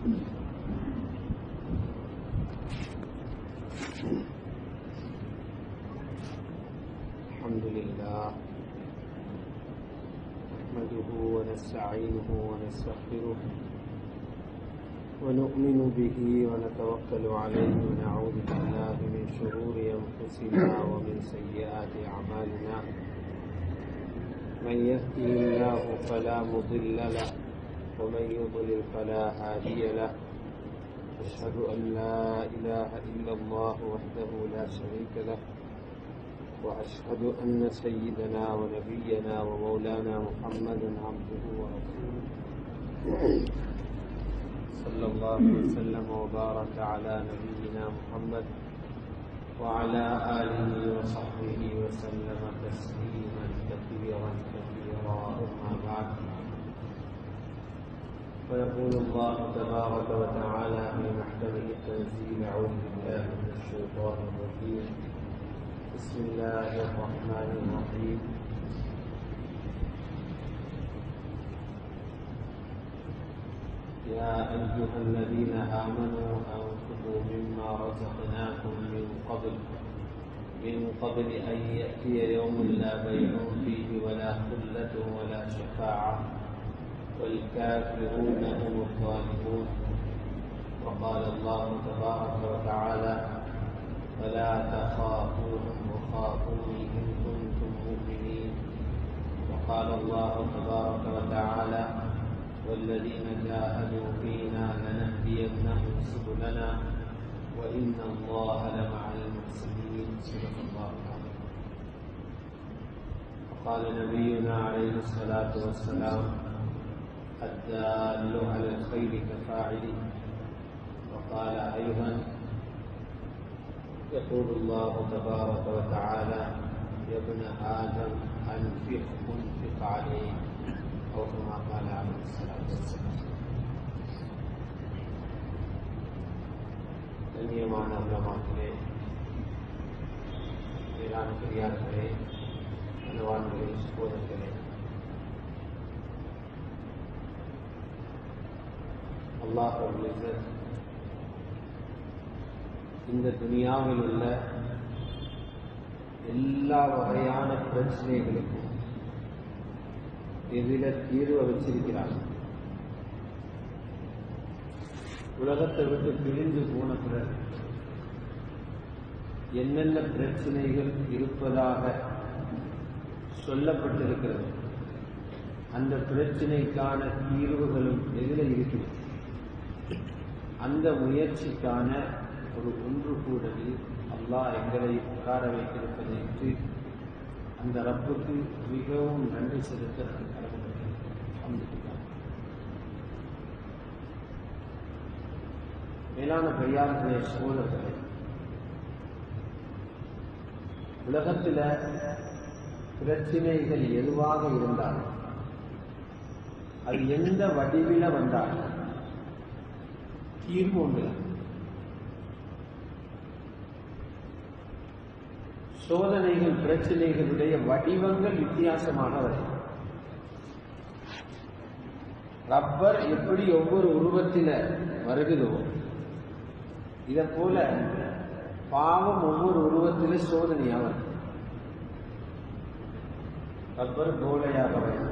الحمد لله نحمده ونستعينه ونستغفره ونؤمن به ونتوكل عليه ونعوذ بالله من شرور أنفسنا ومن سيئات أعمالنا من يهده الله فلا مضل له ومن يضلل فلا هادي له أشهد أن لا إله إلا الله وحده لا شريك له وأشهد أن سيدنا ونبينا ومولانا محمدا عبده ورسوله صلى الله وسلم وبارك على نبينا محمد وعلى آله وصحبه وسلم تسليما كثيرا أما بعد فيقول الله تبارك وتعالى في محكمه التنزيل أعوذ بالله من الشيطان الرجيم بسم الله الرحمن الرحيم يا أيها الذين آمنوا أنفقوا مما رزقناكم من قبل أن يأتي يوم لا بيع فيه ولا خلة ولا شفاعة والكافرون هم الظالمون. وقال الله تبارك وتعالى فلا تخافوهم وخافوني إن كنتم مؤمنين. وقال الله تبارك وتعالى والذين جاهدوا فينا لنهدينهم سبلنا وإن الله لمع المحسنين. صدق الله العظيم. وقال نبينا عليه الصلاة والسلام الدال على الخير كفاعله. وقال أيضا يقول الله تبارك وتعالى يا ابن آدم أنفق عليه أو كما قال عليه الصلاة والسلام. கண்ணியமான உலமாக்களே, மேலான பெரியார்களே, அன்பானவர்களே, சகோதரர்களே, அல்லாஹ் ரப்பல் இஸ்ஸத் இந்த துனியாவில் உள்ள எல்லா வகையான பிரச்சனைகளுக்கும் எதில தீர்வை வச்சிருக்கிறார். உலகத்தை விட்டு பிரிந்து போன பிறகு என்னென்ன பிரச்சனைகள் இருப்பதாக சொல்லப்பட்டிருக்கிறது, அந்த பிரச்சனைக்கான தீர்வுகளும் எதில் இருக்கிறது. அந்த முயற்சிக்கான ஒரு ஒன்று கூடலில் அல்லாஹ் எங்களை உட்கார வைத்திருப்பதற்கு அந்த ரப்புக்கு மிகவும் நன்றி செலுத்த மேலான பெரியார்களே, சகோதரர்களே, உலகத்தில் பிரச்சனைகள் எதுவாக இருந்தாலும் அது எந்த வடிவில வந்தாலும் தீர்வு உண்டு. சோதனைகள் பிரச்சனைகளுடைய வடிவங்கள் வித்தியாசமாக வரும். ரப்பர் எப்படி ஒவ்வொரு உருவத்தில் வருகிறதோ இதை போல பாவம் ஒவ்வொரு உருவத்திலே சோதனையாக வரும். ரப்பர் கோலையாக வரும்,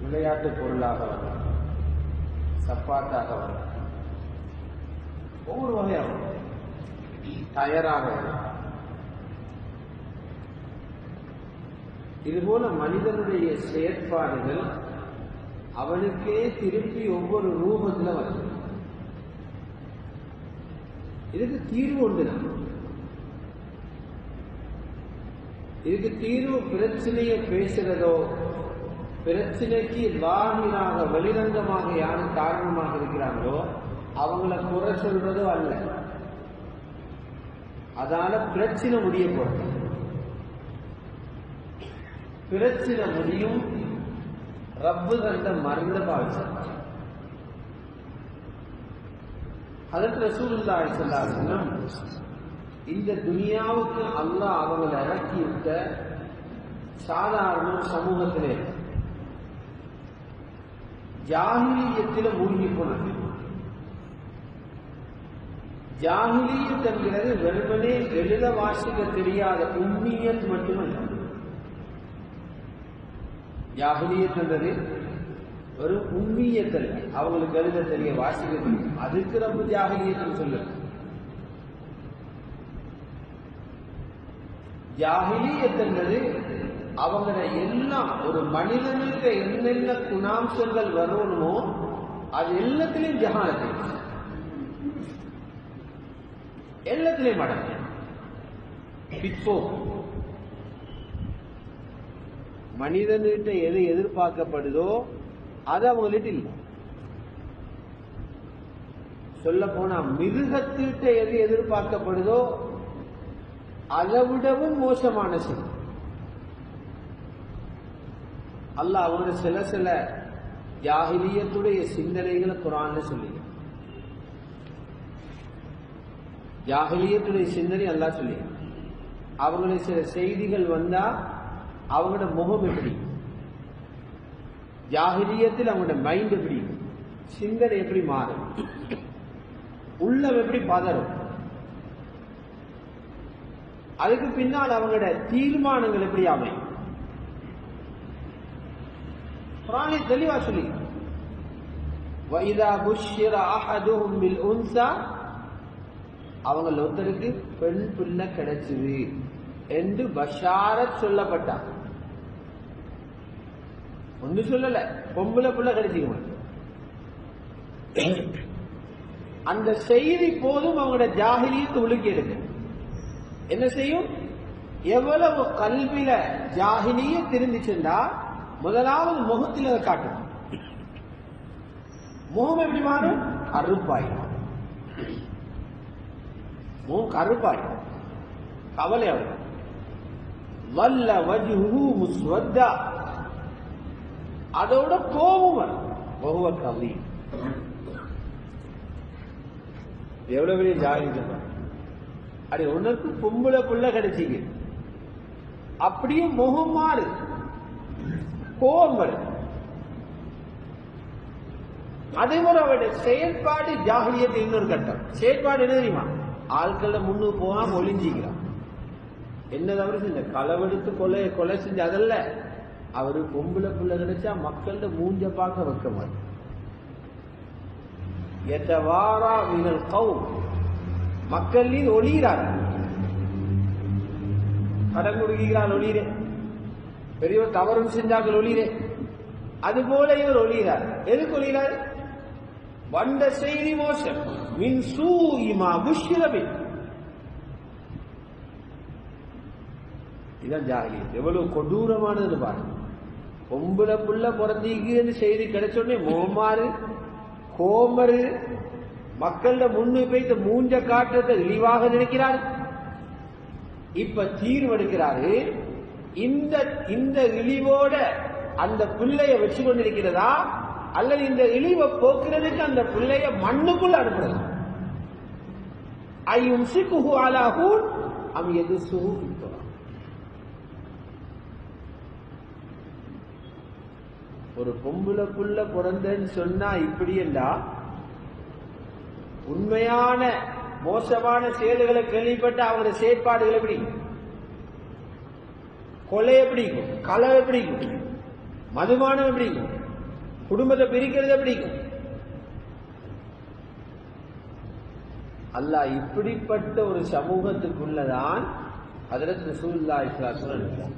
விளையாட்டு பொருளாக வரும், சப்பாத்தாக வரும், ஒவ்வொரு வகையாக வரும், டயராக வரும். இதுபோல மனிதனுடைய செயற்பாடுகள் அவனுக்கே திருப்பி ஒவ்வொரு ரூபத்தில் வரும். இதுக்கு தீர்வு உண்டுதான். இதுக்கு தீர்வு பிரச்சனையை பேசுறதோ, பிரச்சனைக்கு லாகிராக வெளிரங்கமாக யாரும் காரணமாக இருக்கிறாங்களோ அவங்கள குறை சொல்றதோ அல்ல. அதால பிரச்சனை முடிய போறது. பிரச்சனை முடியும் ரப்பு தந்த மருந்த பாவிச்சார். ஹதரத் ரசூலுல்லாஹி ஸல்லல்லாஹு அலைஹி வஸல்லம் இந்த துனியாவுக்கு அல்லாஹ் அவங்களை இறக்கி விட்ட சாதாரண சமூகத்திலே ஜாஹிலியத்தில் மூழ்கி போனாங்க. ஜாஹிலியத் என்கிறது வெறுமனே எழுத வாசிக்க தெரியாத உம்மியத் மட்டுமல்ல. ஜாஹிலியத் என்றது ஒரு உம்மியத் அல்ல, அவங்களுக்கு எழுத தெரிய வாசிக்க தெரியும். அதுக்கு ரொம்ப ஜாஹிலியத் சொல்லுங்க. ஜாஹிலியத் என்பது அவங்கள எல்லாம் ஒரு மனிதனுக்கு என்னென்ன குணாம்சங்கள் வரணுமோ அது எல்லாத்திலையும் ஜஹாலத்தை எல்லாத்திலையும் அடங்கும். இப்போ மனிதன்கிட்ட எது எதிர்பார்க்கப்படுதோ அது அவங்கள்ட்ட இல்லை. சொல்ல போனா மிருகத்திட்ட எது எதிர்பார்க்கப்படுதோ அதை விடவும் மோசமான செயல். அல்லாஹ் அவங்க சில ஜாஹிலியத்துடைய சிந்தனைகளை குர்ஆன்ல சொல்லி, ஜாஹிலியத்துடைய சிந்தனை அல்லாஹ் சொல்லி, அவங்களுக்கு சில செய்திகள் வந்தா அவங்களோட முகம் எப்படி, ஜாஹிலியத்தில் அவங்களோட மைண்ட் எப்படி, சிந்தனை எப்படி மாறும், உள்ளம் எப்படி பதறும், அதுக்கு பின்னால் அவங்களோட தீர்மானங்கள் எப்படி அமையும். குர்ஆனில் தெளிவா சொல்லி, وَإِذَا بُشِّرَ أَحَدُهُمْ بِالْأُنْثَى அவங்க ஒருத்தருக்கு பெண் பிள்ளை கிடைச்சது என்று பஷாரத் சொல்லப்பட்டாங்க. ஒண்ணு சொல்லல, பொம்பளை பிள்ளை கிடைச்சிக்க. அந்த செய்தி போதும் அவங்களோட ஜாஹிலியத்தை உலுக்கி எடுக்க என்ன செய்யும்? எவ்வளவு கல்வியில ஜாஹிலியத் இருந்துச்சுன்னா முதலாவது முகத்தில் அதை காட்டும். முகம் எப்படி மாறும்? கருப்பாயிடும். முகம் கருப்பாயிடும், கவலை ஆகும். வல்ல வஜ்ஹு முஸ்வத்தா, அதோட கோபம் வரும். வஹுவ கலீம். எவ்வளவு பெரிய ஜாஹிலியத்! அடி உனக்கு பொம்பளை புள்ள கிடைச்சிக்கு, அப்படியே முகம் மாறு, கோபம் வரும். அதே போல அவருடைய செயற்பாடு ஜாஹிலியத் இன்னொரு கட்டம். செயற்பாடு என்ன தெரியுமா? ஆட்கள முன்னுக்கு போகாம ஒளிஞ்சிக்கிறான். என்ன தவிர இந்த களவெடுத்து கொலை செஞ்சு அதல்ல, அவரு பொம்பளை புள்ள கிடைச்சா மக்கள்கிட்ட மூஞ்ச பார்க்க வைக்க மாட்டார். எத்தவாரா மினல் கௌம், மக்கள் ஒளிகிறார், கடன் கொடுக்கிறார் ஒளிரே, பெரியவர் தவறும் செஞ்சார்கள் ஒளிரே. அதுபோல இவர் ஒளிகிறார். எதுக்கு ஒளிகிறார்? வந்த செய்தி மோசம். மின் சூஇமா புஷ்ஷிர. இதான் ஜாஹிலியத். எவ்வளவு கொடூரமானது பாருங்க. பொம்பளை புள்ள பிறந்தீங்கன்னு செய்தி கிடைச்சோடனே மோமாறு கோமரு மக்கள்கிட்ட முன்னு போய்த்து மூஞ்ச காட்டுறதை இழிவாக நினைக்கிறார். இப்ப தீர்வெடுக்கிறாரு, இந்த இழிவோட அந்த பிள்ளைய வச்சு கொண்டிருக்கிறதா அல்லது இந்த இழிவை போக்குறதுக்கு அந்த பிள்ளைய மண்ணுக்குள்ள அனுப்புறது. ஐயும்சிகுஹு அலா ஹூன் அம் யதுஸுஹு ஃபித் துராப். ஒரு பொம்பளை புள்ள பிறந்தன்னு சொன்னா இப்படி என்றா உண்மையான மோசமான செயல்களை கேள்விப்பட்ட அவங்க செயற்பாடுகள் எப்படி, கொலை எப்படி, களை எப்படி, மதுபானம் எப்படி, குடும்பத்தை பிரிக்கிறது எப்படி. அல்லாஹ் இப்படிப்பட்ட ஒரு சமூகத்துக்குள்ளதான் ஹஜ்ரத் ரசூலுல்லாஹி ஸல்லல்லாஹு அலைஹி வஸல்லம்.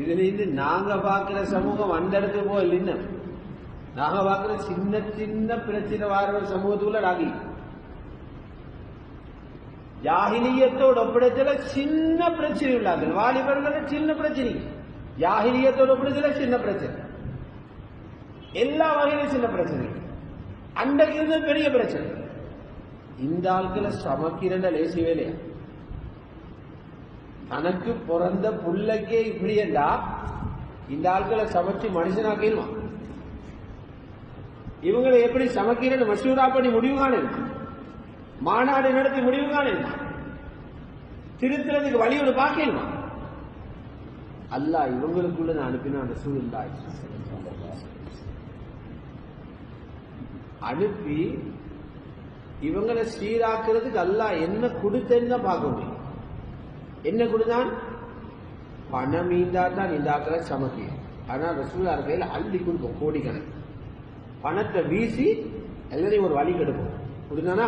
இதுல இருந்து நாங்க பாக்குற சமூகம் அந்த இடத்துக்கு போய் இல்லைன்னு, நாங்க பாக்குற சின்ன சின்ன பிரச்சனை வார சமூகத்துக்குள்ள நாங்க ஜாஹிலியத்தோட ஒப்படைச்சல சின்ன பிரச்சனை இல்லாத வாலிபர்கள் சின்ன பிரச்சனை, ஜாஹிலியத்தோட ஒப்படைச்சல சின்ன பிரச்சனை, எல்லா வகையிலும் சின்ன பிரச்சனை. அன்றைக்கு இருந்த பெரிய பிரச்சனை. இந்த ஆட்களை சமக்கிறண்ட லேசி வேலையா? தனக்கு பிறந்த புள்ளைக்கே இப்படி என்றா இந்த ஆட்களை சமைச்சு மனுஷனாக்கிடுவான். இவங்களை எப்படி சமைக்கிறேன்னு மசூரா பண்ணி முடிவு காண, மாநாடு நடத்தி முடிவு காண, திருத்துறதுக்கு வழி ஒன்று பார்க்கலாம். அல்லாஹ் இவங்களுக்குள்ள நான் அனுப்பின ரசூலுல்லாஹி அனுப்பி இவங்களை சீராக்குறதுக்கு அல்லாஹ் என்ன கொடுத்தேன்னு தான் பார்க்க முடியும். என்ன கொடுத்தான்? பணம் மீந்தா தான் இந்தாக்கிற சமக்கி. ஆனா ரசூலுல்லாஹி கையில அள்ளி கொடுக்கும் கோடிக்கணக்கு. பணத்தை வீசி எல்லாரையும் ஒரு வழி கெடுக்கும். கொடுத்தானா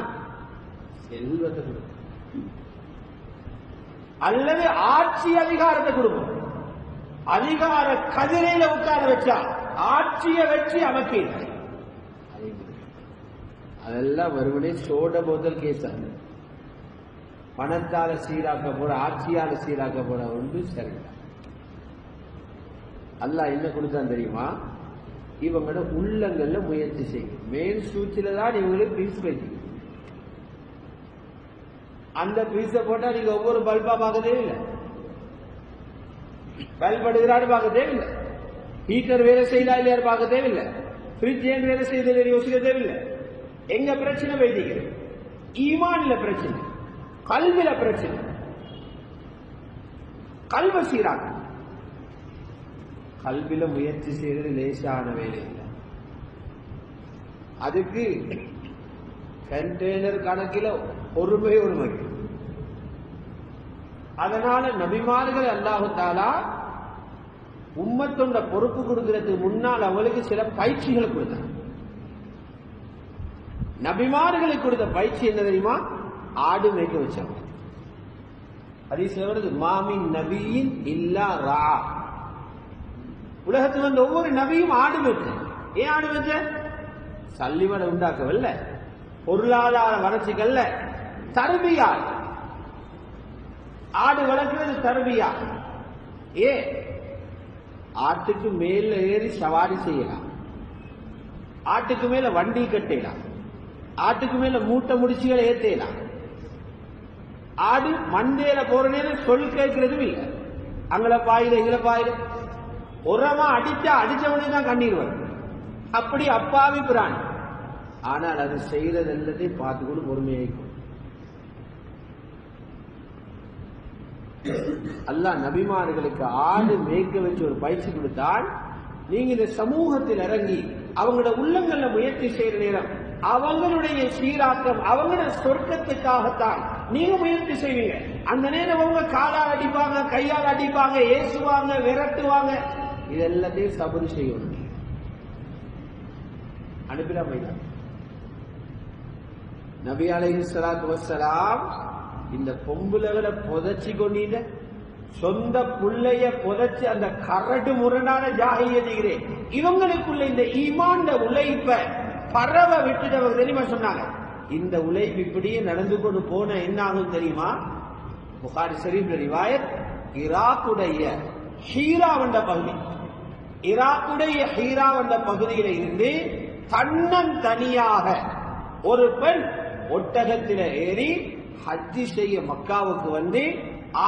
செல்வத்தை கொடுக்கும், அல்லது ஆட்சி அதிகாரத்தை கொடுக்கும். அதிகார கதிரையில உட்கார வச்சா ஆட்சியை வச்சு அமைக்க அதெல்லாம் வருவனே சோட போதல் கேஸ். பணத்தால சீராக்க போற, ஆட்சியால சீராக்க போற ஒன்று சரிதான். அல்லாஹ் என்ன கொடுத்தான் தெரியுமா? இவங்களோட உள்ளங்கள்ல முயற்சி செய்யும். மேல் சூழ்ச்சியில தான் இவங்களுக்கு பீஸ் வைக்கும். அந்த பீஸ போட்டா நீங்க ஒவ்வொரு பல்பா பார்க்கதே இல்லை, பல்ப் எடுக்கிறாரு பார்க்கதே இல்லை, ஹீட்டர் வேலை செய்யலா இல்லையாரு பார்க்கதே இல்லை, ஃப்ரிட்ஜ் ஏன் வேலை செய்யல யோசிக்கதே இல்லை. எங்க பிரச்சனை வைத்திக்கிறது? ஈமான்ல பிரச்சனை, கல்வில பிரச்சனை. கல்வ சீராக கல்வில முயற்சி செய்யறது லேசான வேலை இல்லை. அதுக்கு கண்டெய்னர் கணக்கில ஒருமை. அதனால நபிமார்கள் அல்லாஹு தஆலா உம்மத்தோட பொறுப்பு கொடுக்கிறதுக்கு முன்னால் அவங்களுக்கு சில பயிற்சிகளை கொடுத்தாங்க. நபிமார்களுக்கு கொடுத்த பயிற்சி என்ன தெரியுமா? ஆடு மேய்க்க வச்சாங்க. ஹதீஸ்ல வருது, மாமின் நபியின் இல்லா ரா. உலகத்தில் வந்த ஒவ்வொரு நபியும் ஆடு மேய்ச்ச. ஏன் ஆடு மேய்ச்ச? சல்லிவனை உண்டாக்கவல்ல, பொருளாதார வளர்ச்சிகள்ல, தர்பியா. ஆடு வளர்க்கிறது தர்பியா. ஏ ஆட்டுக்கு மேல ஏறி சவாரி செய்யலாம், ஆட்டுக்கு மேல வண்டி கட்டலாம், ஆட்டுக்கு மேல மூட்டை முடிச்சுகளை ஏத்தலாம். ஆடு மண்டேல போற நேரம் சொல் கேட்கறதும் இல்லை. அங்கல பாயில இங்கல பாயில உரமா அடிச்சவனுக்கு தான் கண்ணீர் வரும். அப்படி அப்பாவி பிராணி. ஆனால் அது செய்யறது எல்லாத்தையும் பார்த்துக்கொண்டு பொறுமையாயிக்கும். அல்லாஹ் நபிமார்களுக்கு ஆடு மேய்க்க வச்சு ஒரு பயிற்சி கொடுத்தால், நீங்க இந்த சமூகத்தில் இறங்கி அவங்களோட உள்ளங்கள்ல முயற்சி செய்யற நேரம் அவங்களுடைய சீராக்கம், அவங்களோட சொர்க்கத்துக்காகத்தான் நீங்க முயற்சி செய்வீங்க. அந்த நேரம் அவங்க காலால் அடிப்பாங்க, கையால் அடிப்பாங்க, ஏசுவாங்க, விரட்டுவாங்க. இது எல்லாத்தையும் சபரி செய்யணும். அனுப்பிடா போயிடா. நபி அலைஹிஸ்ஸலாத்து வஸ்ஸலாம் இந்த பொம்புலகளை புதைச்சி கொண்டீங்க, சொந்த புள்ளைய புதைச்சு அந்த கரடு முரடான ஜாஹிலியத்திலே இவங்களுக்குள்ள இந்த ஈமான் உழைப்ப பரவ விட்டுட்டவங்க தெரியுமா சொன்னாங்க. இந்த உழைப்பு இப்படியே நடந்து கொண்டு போன என்ன ஆகும் தெரியுமா? புகாரி ஷரீஃப்ல ரிவாயத், ஈராக்குடைய ஹீரா என்ற பகுதி, ஈராக்குடைய ஹீரா என்ற பகுதியில இருந்து தன்னன் தனியாக ஒரு பெண் ஒட்டகத்தில ஏறி ஹஜ்ஜி செய்ய மக்காவுக்கு வந்து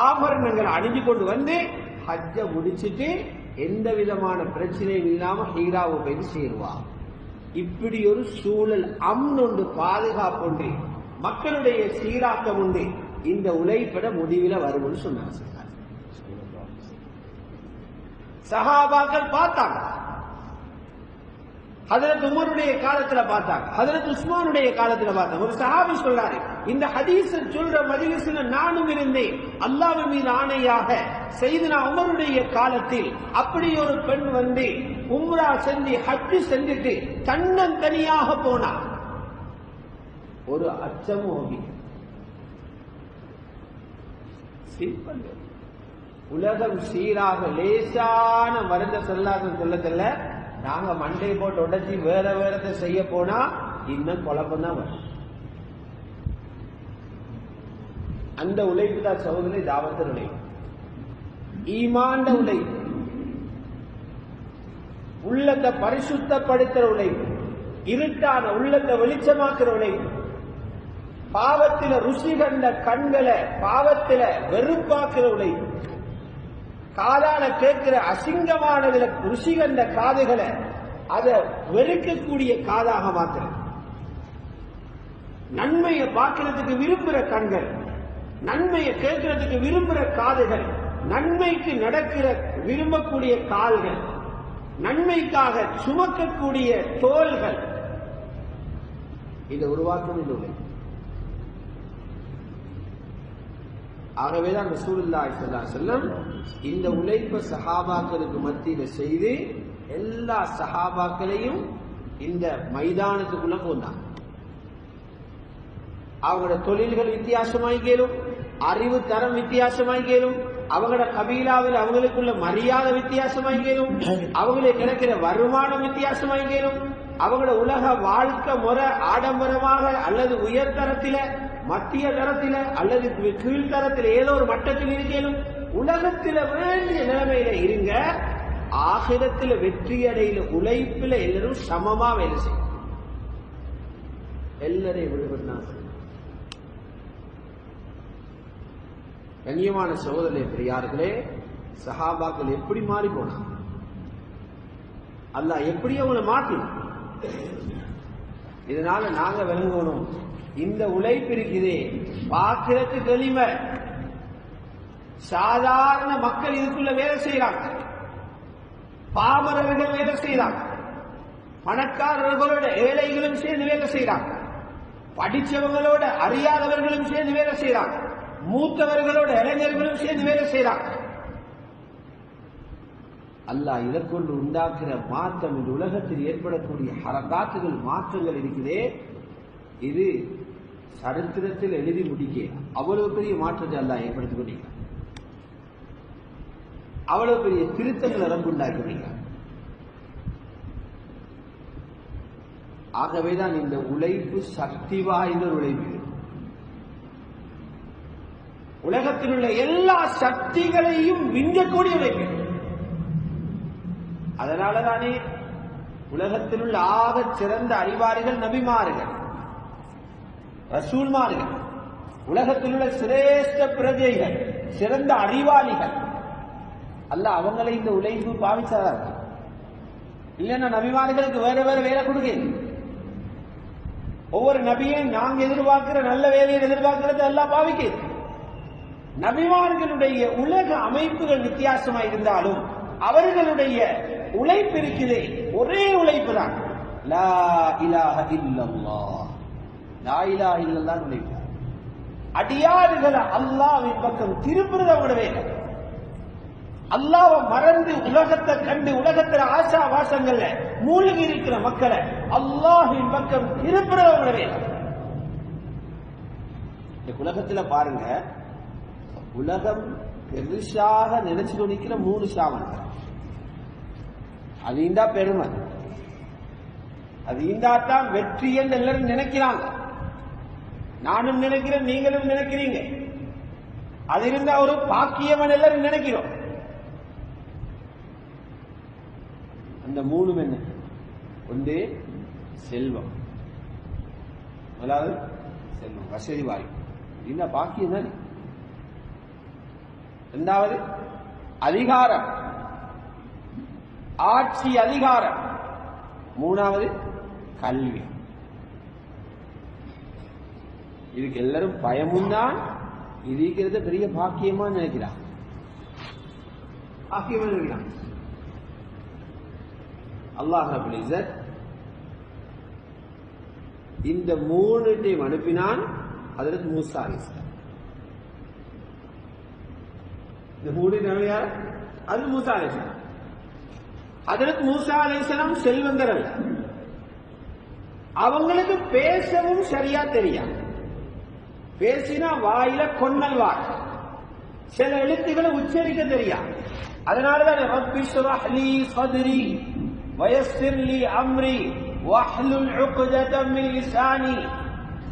ஆபரணங்கள் அணிஞ்சு கொண்டு வந்து ஹஜ்ஜ முடிச்சுட்டு எந்த விதமான பிரச்சனையும் இல்லாம ஹீராவை போய் சேருவா. இப்படி ஒரு சூழல், அம்ன் உண்டு, பாதுகாப்பு உண்டு, மக்களுடைய சீராக்கம் உண்டு. இந்த உழைப்பட முடிவில் வரும்னு சொன்னாங்க. சஹாபாக்கள் பார்த்தாங்க, ஹஜரத் உமருடைய காலத்துல பார்த்தாங்க, ஹஜரத் உஸ்மானுடைய காலத்துல பார்த்தாங்க. ஒரு சஹாபி சொல்றாரு, இந்த ஹதீஸ் சொல்ற மஜ்லிஸ்ல நானும் இருந்தேன், அல்லாஹ்வின் மீது ஆணையாக செய்தனா உமருடைய காலத்தில் அப்படி ஒரு பெண் வந்து உம்ரா செஞ்சு ஹஜ் செஞ்சுட்டு தன்னன் தனியாக போனா. ஒரு அச்சமோகி சிம்பிள். உலகம் சீராக லேசான மருந்த சொல்லல, நாங்க மண்டை போட்டு உடைச்சி வேற வேறதை செய்ய போனா இன்னும் குழப்பம் தான் வரும். அந்த உழைப்பு தான் சகோதரி தாவத்தின் உழைப்பு, ஈமாண்ட உழைப்பு, உள்ளத்தை பரிசுத்தப்படுத்துற உழைப்பு, இருட்டான உள்ளத்தை வெளிச்சமாக்குற உழைப்பு, பாவத்தில ருசி கண்ட கண்களை பாவத்தில வெறுப்பாக்குற உழைப்பு, காதால கேட்கிற அசிங்கமானதுல ருசி கண்ட காதுகளை அதை வெறுக்கக்கூடிய காதாக மாத்துறது, நன்மையை பார்க்கிறதுக்கு விரும்புகிற கண்கள், நன்மையை கேட்கிறதுக்கு விரும்புகிற காதுகள், நன்மைக்கு நடக்கிற விரும்பக்கூடிய கால்கள், நன்மைக்காக சுமக்கக்கூடிய தோள்கள், இதை உருவாக்கும் இந்த உழைப்பு. ஆகவேதான் ரசூலுல்லாஹி ஸல்லல்லாஹு அலைஹி வஸல்லம் இந்த உழைப்பை சஹாபாக்களுக்கு மத்தியில செய்து எல்லா சஹாபாக்களையும் இந்த மைதானத்துக்குள்ள போனாங்க. அவங்களோட தொழில்கள் வித்தியாசமாய் கேளும், அறிவு தரம் வித்தியாசமாய் கேளும், அவங்களோட கபீலாவில் அவங்களுக்குள்ள மரியாதை வித்தியாசமாய் கேளும், அவங்களுக்கு கிடைக்கிற வருமானம் வித்தியாசமாய் கேளும், அவங்களோட உலக வாழ்க்கை முறை ஆடம்பரமாக அல்லது உயர்தரத்தில, மத்திய தரத்தில அல்லது கீழ்த்தரத்தில் ஏதோ ஒரு மட்டத்தில் இருக்கேனும், உலகத்தில வேண்டிய நிலைமையில இருங்க, ஆகிரத்தில் வெற்றி அடையில உழைப்பில் எல்லாரும் சமமா வேலை செய்யும். எல்லாரையும் விடுபட்டாங்க. கண்ணியமான சகோதரர்களே, பெரியார்களே, சஹாபாக்கள் எப்படி மாறி போனாங்க, அல்லாஹ் எப்படி அவங்களை மாற்றினான். இதனால நாங்க விளங்கணும், இந்த உழைப்பு இருக்குதே பார்க்கிறதுக்கு எளிமை. சாதாரண மக்கள் இதுக்குள்ள வேலை செய்யறாங்க, பாமரர்கள் வேலை செய்யறாங்க, பணக்காரர்களோட ஏழைகளும் சேர்ந்து வேலை செய்யறாங்க, படிச்சவங்களோட அறியாதவர்களும் சேர்ந்து வேலை செய்யறாங்க, மூத்தவர்களோட இளைஞர்களும் சேர்ந்து வேலை செய்யறாங்க. அல்லாஹ் இதற்கொண்டு உண்டாக்குற மாற்றம், இந்த உலகத்தில் ஏற்படக்கூடிய ஹரகாத்துகள், மாற்றங்கள் இருக்குதே, இது சரித்திரத்தில் எழுதி முடிக்க அவ்வளவு பெரிய மாற்றத்தை அல்லாஹ் ஏற்படுத்திக் கொண்டீங்க, அவ்வளவு பெரிய திருத்தங்களை ரப்பு உண்டாக்கி கொண்டீங்க. ஆகவேதான் இந்த உழைப்பு சக்தி வாய்ந்த உழைப்பு. உலகத்தில் உள்ள எல்லா சக்திகளையும் விஞ்சக்கூடிய உழைப்பு. அதனாலதானே உலகத்தில் உள்ள ஆக சிறந்த அறிவாளிகள் நபிமார்கள், ரசூல்மார்கள், உலகத்தில் உள்ள சிரேஷ்ட பிரஜைகள், சிறந்த அறிவாளிகள், அல்லாஹ் அவங்களை இந்த உழைப்பு பாவிச்சார்கள். இல்லைன்னா நபிமார்களுக்கு வேற வேற வேலை கொடுக்க. ஒவ்வொரு நபியையும் நாங்க எதிர்பார்க்கிற நல்ல வேலையை எதிர்பார்க்கிறது எல்லாம் பாவிக்க. நபிமார்களுடைய உலக அமைப்புகள் வித்தியாசமா இருந்தாலும் அவர்களுடைய உழைப்பு இருக்கிறதே ஒரே உழைப்பு தான். லா இலாஹ இல்லல்லாஹ், லா இலாஹ இல்லல்லாஹ் உழைப்பு. அடியாறுகளை அல்லாஹ்வின் பக்கம் திருப்புறது அவங்களோட வேலை. அல்லாஹ்வை மறந்து உலகத்தை கண்டு உலகத்துல ஆசா வாசங்கள்ல மூழ்கி இருக்கிற மக்களை அல்லாஹ்வின் பக்கம் திருப்புறது அவங்களோட வேலை. இந்த உலகத்துல பாருங்க, உலகம் பெருசாக நினைச்சு கொண்டிருக்கிற 3 ஷாவன். அது இந்தா பெருமை, அது இந்தாத்தான் வெற்றி என்று எல்லாரும் நினைக்கிறாங்க. நானும் நினைக்கிறேன், நீங்களும் நினைக்கிறீங்க. அது இருந்தா ஒரு பாக்கியம் எல்லாரும் நினைக்கிறோம். அந்த 3 என்ன? ஒன்று செல்வம், அதாவது செல்வம், வசதி வாய்ப்பு, இந்த பாக்கியம் தானே. இரண்டாவது அதிகாரம், ஆட்சி அதிகாரம். மூணாவது கல்வி. இதுக்கு எல்லாரும் பயமும் தான். இது இருக்கிறது பெரிய பாக்கியமா நினைக்கிறான், பாக்கியமா நினைக்கிறான். அல்லாஹ் ரப்பல் இஸ்ஸத் இந்த 3 அனுப்பினான். ஹஜ்ரத் மூசா அலைஹிஸ்ஸலாம். இந்த 3 யார்? அது மூசா அலைஹிஸ்ஸலாம். ஹஜ்ரத் மூசா அலைஹிஸ்ஸலாம் செல்வந்தர் அல்ல. அவங்களுக்கு பேசவும் சரியா தெரியாது. பேசினா வாயில கொன்னல் வாய், சில எழுத்துக்களை உச்சரிக்க தெரியாது. அதனாலதான் ரப்பி ஷ்ரஹ் லீ ஸத்ரி வயஸ்ஸிர் லீ அம்ரி வஹ்லுல் உக்ததம் மின் லிசானி.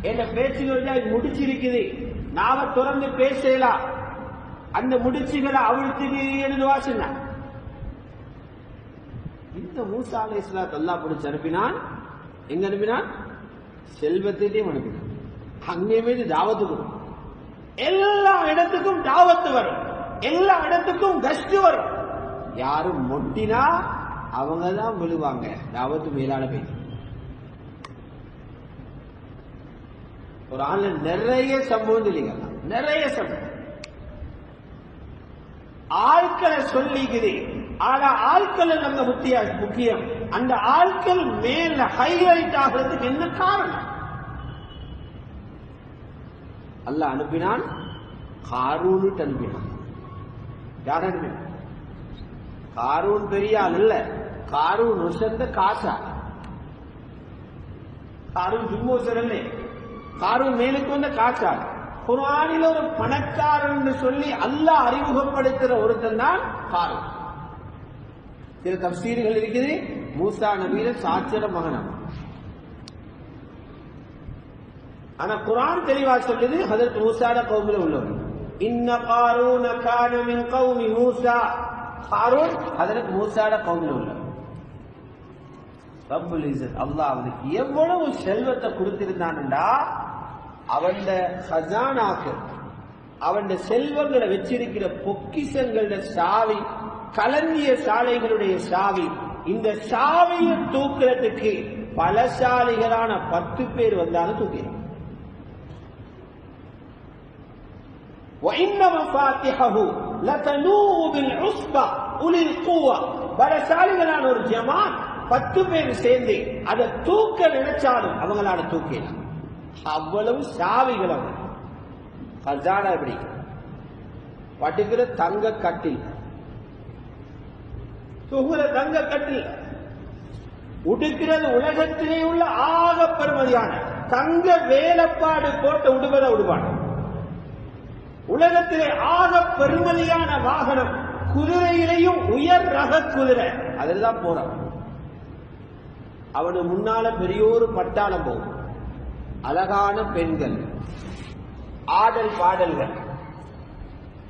என்ற பேச்சுகள் முடிச்சிருக்குது, நாம தொடர்ந்து பேசலாம். அந்த முடிச்சுகளை அவிழ்த்து வாசினா. இந்த மூசா அலைஹிஸ்ஸலாத்தை அல்லாஹ் பிடிச்சு அனுப்பினான். எங்க அனுப்பினான்? செல்வத்தையும் அனுப்பினான். அங்கேயுமே தாவத்து கொடுக்கும். எல்லா இடத்துக்கும் தாவத்து வரும், எல்லா இடத்துக்கும் கஷ்டு வரும். யாரும் மொட்டினா அவங்க தான் விழுவாங்க. தாவத்து மேலான பேச்சு. ஒரு ஆள் நிறைய சம்பவம் இல்லைங்க, நிறைய சம்பவம். ஆட்களை சொல்லிக்குது. ஆனா ஆட்கள் நம்ம முக்கியம். அந்த ஆட்கள் மேல ஹைலைட் ஆகிறதுக்கு என்ன காரணம்? அல்லாஹ் அனுப்பினான், காரூனுக்கு அனுப்பினான். யார் அனுப்பினான்? காரூன் பெரிய ஆள் இல்ல, காரூன் உசந்த காசா. காரூன் சும்மா சொல்லல, காரூன் மேலுக்கு வந்த காசா. குர்ஆனில் ஒரு பணக்காரன் சொல்லி அல்லாஹ் அறிமுகப்படுத்துற ஒருத்தன் தான் காரூன். சில தஃசீர்கள் இருக்குது, மூசா நபியில சாட்சியர மகனம். ஆனா குர்ஆன் தெளிவா சொல்லுது ஹஜரத் மூசாட கௌமில உள்ளவர். இன்ன காரூன கான மின் கௌமி மூசா. காரூன் ஹஜரத் மூசாட கௌமில உள்ளவர். ரப்புல் இஸ்ஸத் அல்லாஹ் அவனுக்கு எவ்வளவு செல்வத்தை கொடுத்திருந்தான்டா, அவன் ஹஸானாக்கு, அவன் செல்வங்களை வச்சிருக்கிற பொக்கிஷங்களோட சாவி, கலந்திய சாலைகளுடைய சாவி, இந்த சாவியை தூக்குறதுக்கு பலசாலிகளான 10 பேர் வந்தாலும் தூக்கிறான். وَإِنَّ مَفَاتِحَهُ لَتَنُوءُ بِالْعُصْبَةِ أُولِي الْقُوَّةِ. பலசாலிகளான ஒரு ஜமாத் 10 பேர் சேர்ந்து அதை தூக்க நினைச்சாலும் அவங்களால தூக்கலாம். அவ்வளவு சாவிகள். அவங்க ஹஸானா எப்படி பட்டுக்கிற தங்க கட்டில், தூங்குற தங்க கட்டில், உடுக்கிறது உலகத்திலே உள்ள ஆக பெருமதியான தங்க வேலைப்பாடு போட்ட உடுவத உடுவான். உலகத்திலே ஆக பெருமதியான வாகனம், குதிரையிலையும் உயர் ரக குதிரை, அதில் தான் போறான். அவனு முன்னால பெரியோரு பட்டாளம் போகும், அழகான பெண்கள், ஆடல் பாடல்கள்,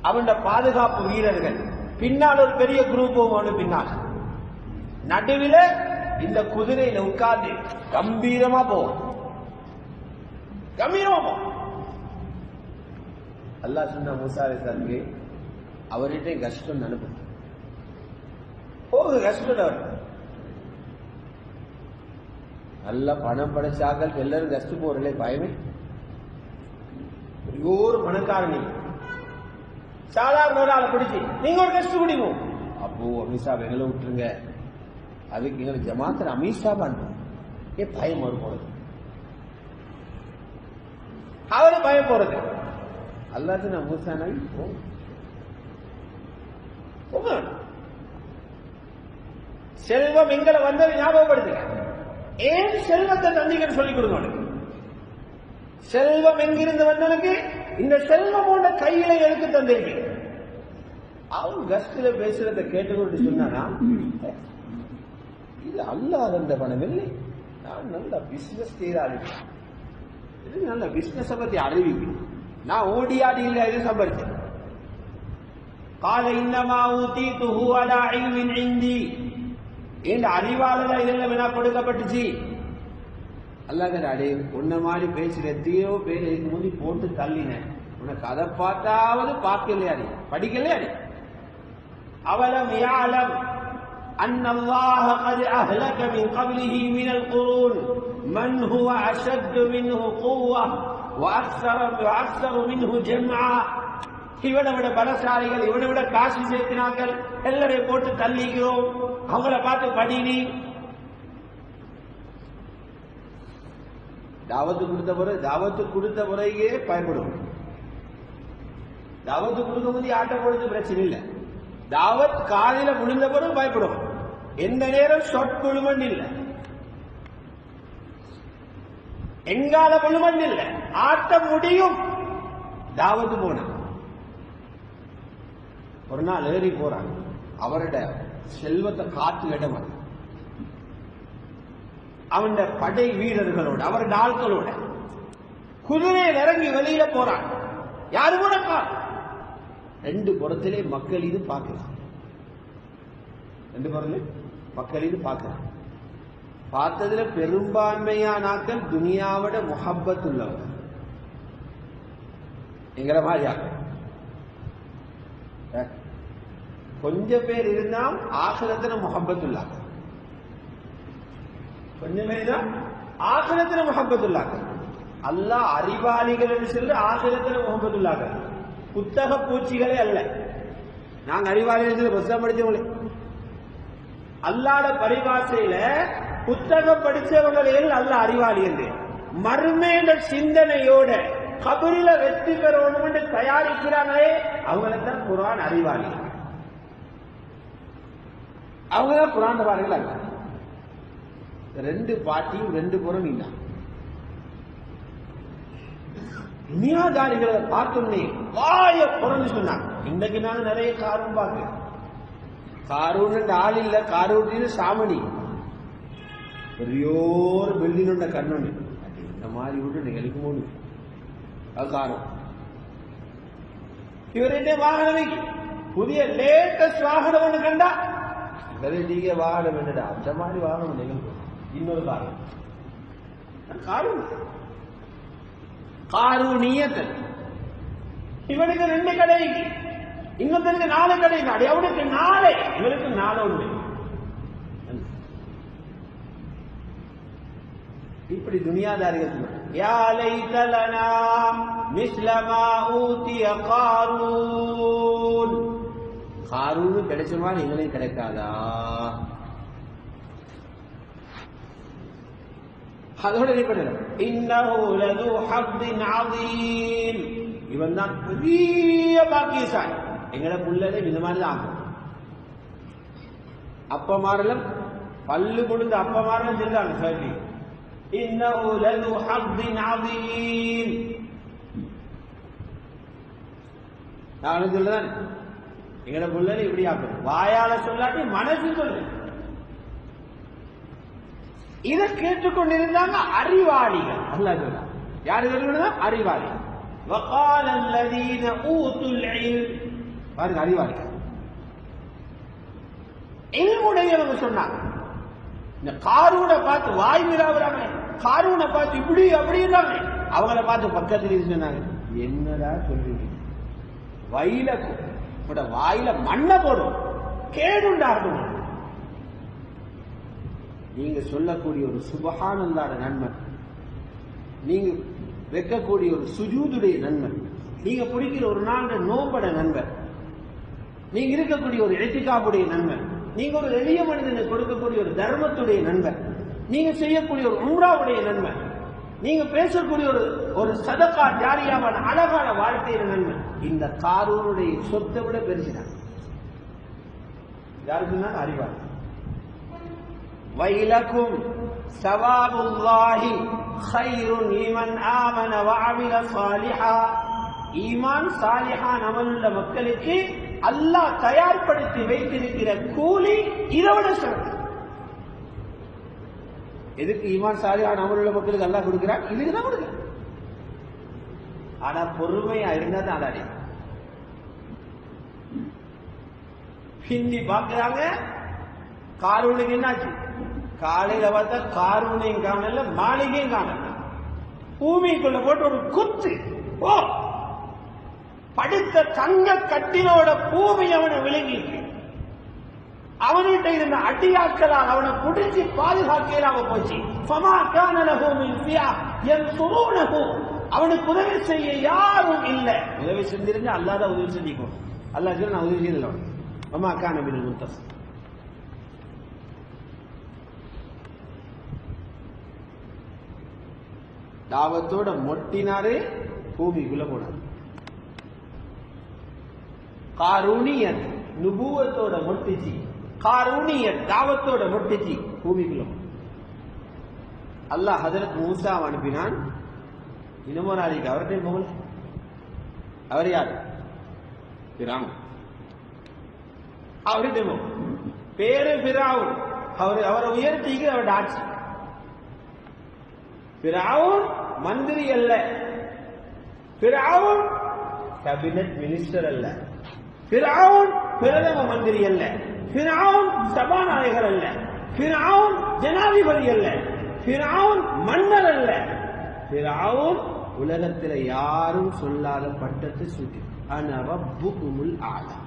அவன் பாதுகாப்பு வீரர்கள், பின்னால் ஒரு பெரிய குரூப் போகும். பின்னால் நடுவில் இந்த குதிரையில உட்கார்ந்து கம்பீரமா போவோம். கம்பீரமா போவோம். அல்லாஹ் சொன்ன மூசா அலைஹிஸ்ஸலாமுக்கு அவர்கிட்ட கஷ்டம் அனுப்பு போகுது. கஷ்டம் நல்ல பணம் படைச்சாக்கள் எல்லாரும் கஷ்டம் போறே பயமே. ஒரு பணக்காரனி சாதாரண ஒரு ஆளை பிடிச்சி நீங்க ஒரு கஷ்டம் குடிப்போம். அப்போ அமித்ஷா எங்களை விட்டுருங்க, அதுக்கு எங்களுக்கு ஜமாத்தில் அமித்ஷா பண்ணுவோம். பயம் வரும் போறது, அவரு பயம் போறது. அல்லாது நான் மூசா நபி செல்வம் எங்களை வந்தது ஞாபகப்படுத்துங்க. ஏன் செல்வத்தை தந்தீங்கன்னு சொல்லிக் கொடுங்க. செல்வம் எங்கிருந்து வந்தனுக்கு இந்த செல்வம் போன்ற கையில எடுத்து தந்திருக்கு. அவன் கஷ்டத்துல பேசுறத கேட்டுக்கொண்டு சொன்னானா, இது அல்லாஹ் தந்த பணம் இல்லை, நான் நல்ல பிசினஸ் செய்தாரு, இது நல்ல பிசினஸ் பத்தி அறிவிப்பேன், நான் ஓடி ஆடி இல்லை இது சம்பாதிச்சேன். கால இன்னமா ஊதீதுஹு அலா இல்மின் இன்தி, இந்த அறிவாளர் இதெல்லாம் என்ன கொடுக்கப்பட்டுச்சு. அல்லாஹ் அடே உன்ன மாதிரி பேசுற எத்தையோ பேர் இதுக்கு முந்தி போட்டு தள்ளினேன், உனக்கு அதை பார்த்தாவது பார்க்கலையாடி படிக்கலையாடி. அவலம் யாலம் أن الله قد أهلك من قبله من القرون من هو أشد منه قوة وأكثر منه جمعا. இவனை விட பலசாலிகள், இவனை விட காசு சேர்த்தினார்கள், எல்லாரையும் போட்டு தள்ளிக்கிறோம், அவங்கள பார்த்து படினி. தாவத்து கொடுத்த முறையே பயப்படும். தாவத்து கொடுக்க முந்தி ஆட்டம் பொழுது பிரச்சனை இல்லை, தாவத் காலையில முடிந்த பிறகு பயப்படும். எந்த நேரம் ஷார்ட் முழுமன் இல்லை, எங்கால முழுமன் இல்லை, ஆட்டம் முடியும். தாவத்து போன ஒரு நாள் ஏறி போறாங்க, அவரோட செல்வத்தை காத்து இடம், அவன் படை வீரர்களோட அவரோட ஆட்களோட குதிரையில் இறங்கி வெளியில போறான். யாரு கூட 2 புறத்திலே மக்கள் இது பார்க்கலாம், 2 புறத்திலே மக்கள் இது பார்க்கலாம். பார்த்ததுல பெரும்பான்மையான ஆட்கள் துனியாவோட முஹப்பத் உள்ளவங்க, என்கிற மாதிரி ஆக்கள். கொஞ்சம் பேர் இருந்தால் ஆகிரத்துல முஹப்பத் உள்ளாங்க, கொஞ்சம் பேர் தான் ஆகிரத்துல முஹப்பத் உள்ளாங்க. அல்லாஹ் அறிவாளிகள் என்று சொல்லி ஆகிரத்துல முஹப்பத் உள்ளாங்க, புத்தக பூச்சிகளே அல்ல. நாங்க அறிவாளிகள் புத்தகம் படிச்சவங்களே. அல்லாத பரிபாசையில புத்தகம் படிச்சவங்களில் அல்ல அறிவாளி என்று மறுமேல சிந்தனையோட கபரில வெற்றி பெறணும் என்று தயாரிக்கிறாங்களே அவங்களைத்தான் குர்ஆன் அறிவாளி. அவங்கதான் குர்ஆன் பாருங்கள் அல்ல. ரெண்டு பாட்டியும் ரெண்டு புறம் இல்ல. துனியாதாரிகளை பார்த்தோன்னே வாய புறந்து சொன்னாங்க. இன்றைக்கு நாங்க நிறைய காரும் பார்க்க காரூன் ஆள் இல்ல, காரூட்டின்னு சாமணி பெரியோர் பில்டிங் கண்ணு இந்த மாதிரி விட்டு நீங்க எழுக்கும் அது காரம். இவருடைய வாகனம் புதிய லேட்டஸ்ட் வாகனம் ஒண்ணு கண்டா நீங்க வாகனம் என்னடா அந்த மாதிரி வாகனம் நிகழ்வு. இன்னொரு காரணம் காரூணியத்தை இவனுக்கு 2 கடை, இன்னொருத்தனுக்கு 4 கடை. அவனுக்கு 4, இவனுக்கு 4 உண்டு. இப்படி துனியாதாரிகள் யா லைத லனா மிஸ்ல மா ஊதிய காரூன். காரூன் கிடைச்ச மாதிரி எங்களுக்கு கிடைக்காதா? அதோட இன்னஹு லது ஹப்தின் அதீம். இவன் தான் பெரிய பாக்கியசாலி. எங்கட புள்ளதே இந்த மாதிரி தான் ஆகும். அப்பமாரெல்லாம் பல்லு கொடுத்து அப்பமாரெல்லாம் சொல்றாங்க சொல்லி இன்னஹு லது ஹப்தின் அதீம். நான் சொல்றேன் எங்கட புள்ளதே இப்படி ஆகும். வாயால சொல்லாட்டி மனசு சொல்லு. இதை கேட்டுக்கொண்டிருந்தாங்க அறிவாளிகள். அல்லாஹ் சொல்றான் யாரு சொல்லுங்க? அறிவாளிகள். وقال الذين اوتوا العلم பாருங்க அறிவாளிகள் இல்முடையவங்க சொன்னாங்க. இந்த காரூனை பார்த்து வாய் விடாம காரூனை பார்த்து இப்படி அப்படின்னாங்க. அவங்கள பார்த்து பக்கத்தில் சொன்னாங்க என்னடா சொல்றீங்க? வயில வாயில மண்ணை போடும் கேடுண்டாகும். நீங்க சொல்லக்கூடிய ஒரு சுபஹானல்லாஹ் நன்மை, நீங்க வைக்கக்கூடிய ஒரு சுஜூதுடைய நன்மை, நீங்க பிடிக்கிற ஒரு நாள் நோம்பட நன்மை, நீங்க இருக்கக்கூடிய ஒரு இத்திகாஃபுடைய நன்மை, நீங்க ஒரு எளிய மனிதனுக்கு கொடுக்கக்கூடிய ஒரு தர்மத்துடைய நன்மை, நீங்க செய்யக்கூடிய ஒரு உம்ராவுடைய நன்மை, நீங்க பேசக்கூடிய ஒரு சதகா ஜாரியாவான அழகான வாழ்க்கையில நன்மை இந்த காரூனுடைய சொத்தை விட பெருசுதான். யாருக்குன்னா அறிவாளி. வைலக்கும் சவாபுல்லாஹி கைருன் லிமன் ஆமன வஅமில சாலிஹா. ஈமான் சாலிஹான் அமலுள்ள மக்களுக்கு அல்லாஹ் தயார்படுத்தி வைத்திருக்கிற கூலி இதைவிட சிறப்பு. எதுக்கு ஈமான் சாலிஹான் அமலுள்ள மக்களுக்கு அல்லாஹ் கொடுக்கிறான்? இதுக்குதான் கொடுக்கிறான். ஆனா பொறுமையா இருந்தா தான் அதாடி ஹிந்தி பாக்குறாங்க. காரூனுக்கு என்னாச்சு? காலையில பார்த்தா காரூனையும் காணல, மாளிகையும் காணல. பூமிக்குள்ள போட்டு ஒரு குத்து ஓ படுத்த தங்க கட்டிலோட பூமி அவனை விளங்கிட்டு அவன்கிட்ட இருந்த அடியாக்களால் அவனை குடிச்சு பாதுகாக்கலாம போச்சு. அவனுக்கு உதவி செய்ய யாரும் இல்லை. உதவி செஞ்சிருந்தா அல்லாதான் உதவி செஞ்சுக்கணும். அல்லாஹ் சொல்லி நான் உதவி செய்யல. அம்மா அக்கா நபின் முத்தஸ் தாவத்தோட மொட்டினாரு, பூமிக்குள்ள போனாரு. காரூனியன் நுபுவத்தோட மொட்டிச்சு, காரூனியன் தாவத்தோட மொட்டிச்சு, பூமிக்குள்ள. அல்லாஹ் ஹஜரத் மூசா அனுப்பினான். இன்னமோ நாளைக்கு அவர்கிட்ட போகல. அவர் யாரு? பிரான். அவர்கிட்ட பேரு பிராவுன். அவரை உயர்த்திக்கு அவருடைய ஆட்சி. பிராவுன் மந்திரி அல்ல, பிராவுன் கேபினட் மினிஸ்டர் அல்ல, பிராவுன் பிரதம மந்திரி அல்ல, பிராவுன் சபாநாயகர் அல்ல, பிராவுன் ஜனாதிபதி அல்ல, பிராவுன் மன்னர் அல்ல. பிராவுன் உலகத்தில் யாரும் சொல்லாத பட்டத்தை சுட்டி அன ரப்புகுமுல் ஆலா.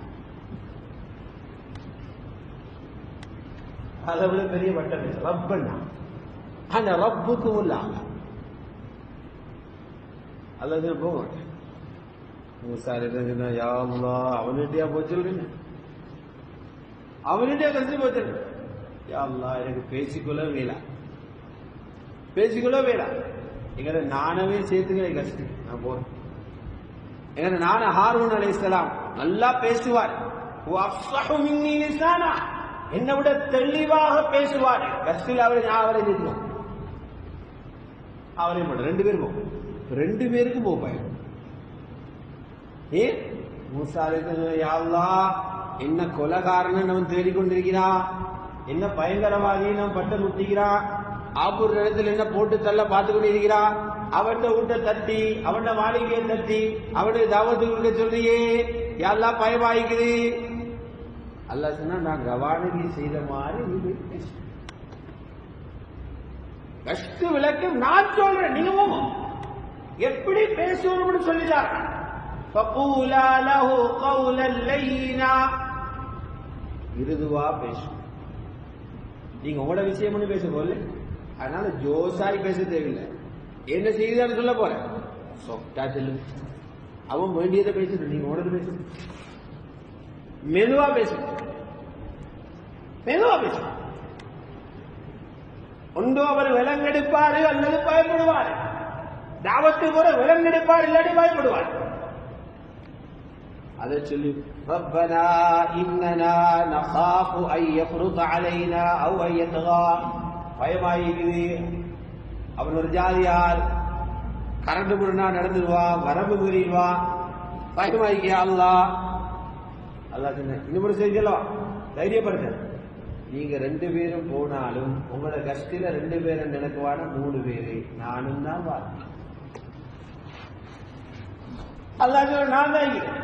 அதை விட பெரிய பட்டம் ரப்பன்னா அன ரப்புகுமுல் ஆலா. அல்லது போக மாட்டேன். அவன்கிட்டயா போய் சொல்றீங்க? அவனுடைய கஷ்டம் போச்சு. யா அல்லாஹ் எனக்கு பேசிக்கொள்ள வேலா எங்கட நானவே சேர்த்துக்கிற கஷ்டம். நான் போறேன். எங்கட நான ஹாரூன் அலைஹிஸ்ஸலாம் நல்லா பேசுவார். என்னை விட தெளிவாக பேசுவார். கஷ்டில் அவரை நிறுத்துவோம். அவரே மட்டும் 2 பேரும் போகும். 2 பேருக்கும் போகும். ஏன் மூசா அலைஹிஸ்ஸலாம் யா அல்லாஹ் என்ன கொலைகாரன் அவன் தேடிக்கொண்டிருக்கிறான், என்ன பயங்கரவாதி நம்ம பட்ட முட்டிக்கிறான், ஆபூர் இடத்துல என்ன போட்டு தள்ள பார்த்து கொண்டு இருக்கிறான், அவன் வீட்டை தட்டி அவன் மாளிகையை தட்டி அவனுக்கு தாவத்து கொடுக்க சொல்றியே யா அல்லாஹ் பயமாயிக்குது. அல்லாஹ் சொன்னா நான் கவானகி செய்த மாதிரி கஷ்ட விளக்கம் நான் சொல்றேன், நீங்க எப்படி பேசணும்னு சொல்லிட்டார். فَقُولَا لَهُ قَوْلًا لَيِّنًا மிருதுவா பேசும். நீங்க உங்களோட விஷயம் பேச போல, அதனால ஜோசாய் பேச தேவையில்லை. என்ன செய்தான்னு சொல்ல போற சொப்டா செல்லும். அவன் வேண்டியதை பேசணும், நீங்க உங்களோட பேசணும். மெதுவா பேசணும். ஒன்று அவர் விலங்கெடுப்பாரு அல்லது பயப்படுவார். தாவத்து போற விலங்கெடுப்பார் இல்லாட்டி பயப்படுவார். அதை சொல்லி ரப்பனா இன்னனா நகாஃபு ஐ யஃப்ருத அலைனா அவ் ஐ யத்கா, பயமாயிக்குது, அவன் ஒரு ஜாதியால் கரண்டு முரணா நடந்துடுவான், வரம்பு மீறிடுவான், பயமாயிக்கியா அல்லாஹ். அல்லாஹ் சொன்ன இன்னும் செஞ்சலாம், தைரியப்படுத்த. நீங்க 2 பேரும் போனாலும் உங்களோட கஷ்டில 2 பேரும் நினைக்குவான 3 பேரு நானும் தான் வா. அல்லாஹ் சொல்ல நான் தான் இருக்கிறேன்.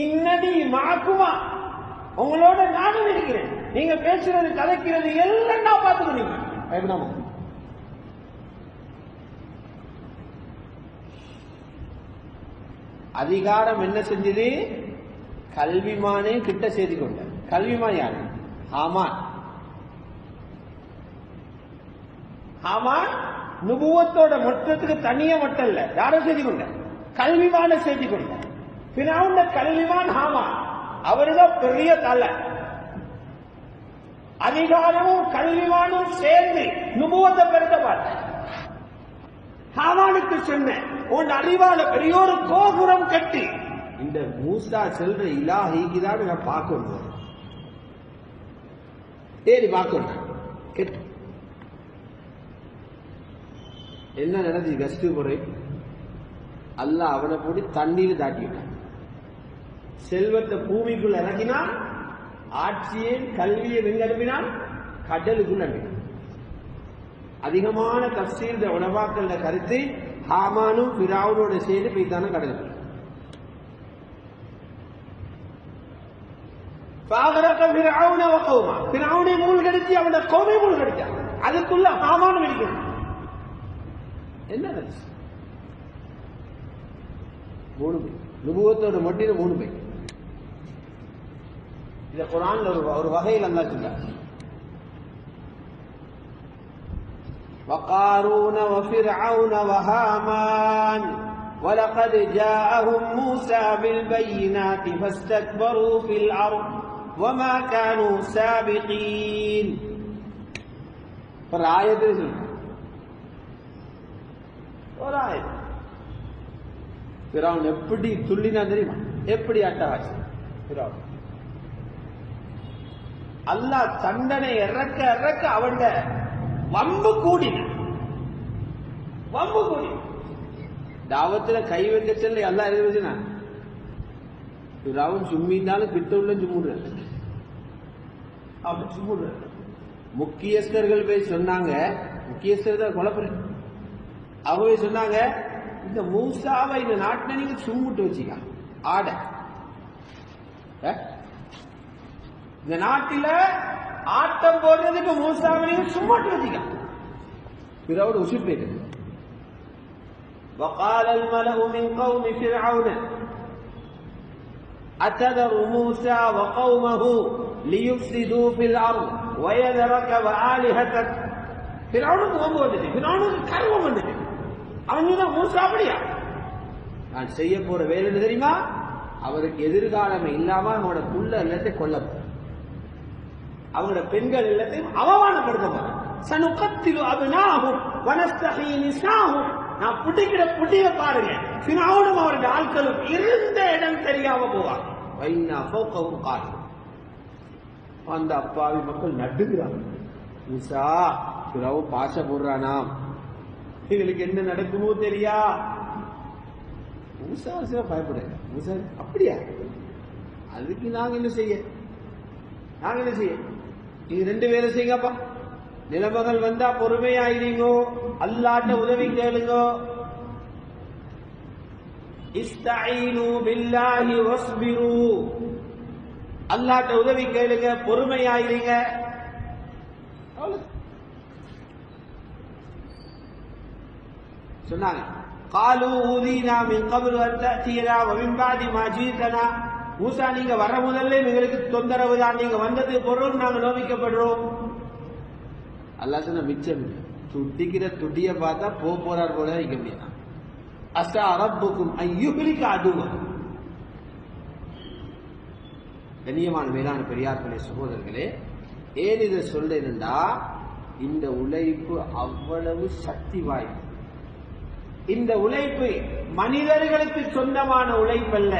இன்னடி மாக்குமா, உங்களோட நானும் இருக்கிறேன். நீங்க பேசுறது கலைக்கிறது எல்லாம் நான் பார்த்துக்கணும். பயப்படாம அதிகாரம் என்ன செஞ்சது? கல்விமானே கிட்ட செய்து கொண்ட. கல்விமான் யாரு? ஹாமான். நுபுவத்தோட மொத்தத்துக்கு தனியா மட்டும் இல்ல, யாரும் செய்து கொண்ட கல்விமான செய்து கொண்ட. பிறவுண்ட கல்விமான் ஹாமான், அவருதான் பெரிய தலை. அதிகாரமும் கல்விமானும் சேர்ந்து நுபுவத்தை பெருத்த பார்த்த. ஹாமானுக்கு சொன்ன உன் அறிவால பெரியோரு கோபுரம் கட்டி இந்த மூசா செல்ற இலாஹிக்குதான் நான் பார்க்கணும். தேடி பார்க்கணும். என்ன நடந்துச்சு? கஷ்ட முறை அல்லாஹ் அவனை போட்டு தண்ணீர் தாட்டிவிட்டான். செல்வத்தை பூமிக்குள் இறக்கினான், ஆட்சியை கல்வியை வெங்கடுப்பினான், கடலுக்குள் அனுப்பினான். அதிகமான தஃசீர் உலமாக்கள கருத்து ஹாமானும் ஃபிரௌனோட சேர்ந்து போய்த்தான கடலுக்குள். ஃபிரௌனை மூழ்கடிச்சு அவனோட கோவை மூழ்கடிச்சான். அதுக்குள்ள ஹாமானும் இருக்கிறான். என்ன 3 பேர் நுபுவத்தோட மட்டில 3 பேர். இத குர்ஆன்ல ஒரு வகையில் அல்லாஹ் சொல்றார். وقارون وفرعون وهامان ولقد جاءهم موسى بالبينات فاستكبروا في الأرض وما كانوا سابقين. فالآية ஒரு ஆயத். ஃபிரௌன் எப்படி துள்ளினா தெரியுமா? எப்படி அட்டகாசம் ஃபிரௌன். அல்லாஹ் தண்டனை இறக்க இறக்க அவன் வம்பு கூடின. தாவத்துல கை வைக்க செல்ல அல்லாஹ் எழுதுனா ஃபிரௌன் சும்மிந்தாலும் கிட்ட உள்ள சும்முடுற. அவன் சும்முடுற. முக்கியஸ்தர்கள் போய் சொன்னாங்க, முக்கியஸ்தர் குழப்பற. அவங்க சொன்னாங்க, இந்த மூசாவை இந்த நாட்டில் நீங்க சும்முட்டு வச்சுக்க ஆட. இந்த நாட்டில ஆட்டம் போடுறதுக்கு மூசாவை நீங்க சும்மாட்டு வச்சுக்க. பிறவோட உசுர் போயிட்டு. وقال الملأ من قوم فرعون أتذر موسى وقومه ليفسدوا في الأرض ويذرك وآلهتك. فرعونக்கு வம்பு வந்துச்சு, فرعونக்கு கர்வம் வந்துச்சு. அவன் மூசா அப்படியா? நான் செய்ய போற வேலை தெரியுமா? அவருக்கு எதிர்காலம் இல்லாம அவனோட புள்ள எல்லாத்தையும் கொல்ல. அவங்களோட பெண்கள் எல்லாத்தையும் அவமானப்படுத்த போறேன். சனுகத்திலு அப்னாஹும் வனஸ்தஹீ நிஸாஹும். நான் புடிக்கிற புடிய பாருங்க, ஃபிரௌனும் அவருடைய ஆட்களும் இருந்த இடம் தெரியாம போவாங்க. வைனா ஃபௌகஹும் கால். அந்த அப்பாவி மக்கள் நடுங்குறாங்க. மூசா ஃபிரௌன் பாஷ போடுறானாம், எங்களுக்கு என்ன நடக்குமோ தெரியா. மூசா பயப்படுறாங்க. மூசா அப்படியா, அதுக்கு நாங்க என்ன செய்ய, நீங்க 2 பேரும் செய்யுங்கப்பா. நிலைமைகள் வந்தா பொறுமையாயிருங்கோ, அல்லாஹ்ட்ட உதவி கேளுங்க. இஸ்தஈனு பில்லாஹி வஸ்பிரு. அல்லாஹ்ட்ட உதவி கேளுங்க, பொறுமையாயிருங்க. சொன்னாங்க. காலு ஊதீனா மின் கப்லு அன் தஅதியனா வ மின் பஅதி மா ஜீதனா. மூசா நீங்க வர முதல்ல எங்களுக்கு தொந்தரவு தான், நீங்க வந்தது பொருள் நாங்க நோவிக்கப்படுறோம். அல்லாஹ் சொன்ன மிச்சம் துட்டிக்கிற துட்டிய பார்த்தா போறார் போல வைக்க முடியாது. அஸ்ஸா ரப்புக்கும் அய்யுஹ்லிக அதுவக்கும். கண்ணியமான மேலான பெரியார்களே சகோதரர்களே, ஏன் இதை சொல்றேன்டா, இந்த உழைப்பு அவ்வளவு சக்தி வாய்ப்பு. இந்த உழைப்பு மனிதர்களுக்கு சொந்தமான உழைப்பல்ல.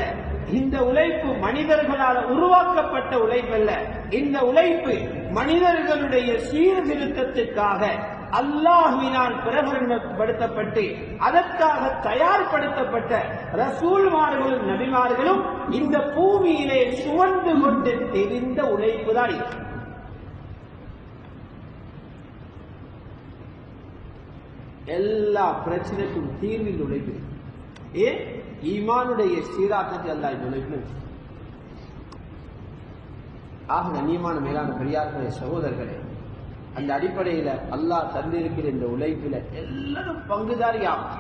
இந்த உழைப்பு மனிதர்களால் உருவாக்கப்பட்ட உழைப்பல்ல. இந்த உழைப்பு மனிதர்களுடைய சீர்திருத்தத்துக்காக அல்லாஹ்வினால் பிரகடனப்படுத்தப்பட்டு அதற்காக தயார்படுத்தப்பட்ட ரசூல்மார்களும் நபிமார்களும் இந்த பூமியிலே சுமந்து கொண்டு தெரிந்த உழைப்பு தான் இது. எல்லா பிரச்சனைக்கும் தீர்வில் உழைப்பு. ஏன்? ஈமானுடைய சீராக்கத்தை அல்லாஹ் இந்த உழைப்பு. ஆக கண்ணியமான மேலான பெரியார்களே சகோதரர்களே, அந்த அடிப்படையில அல்லாஹ் தந்திருக்கிற இந்த உழைப்பில எல்லாரும் பங்குதாரியாகும்.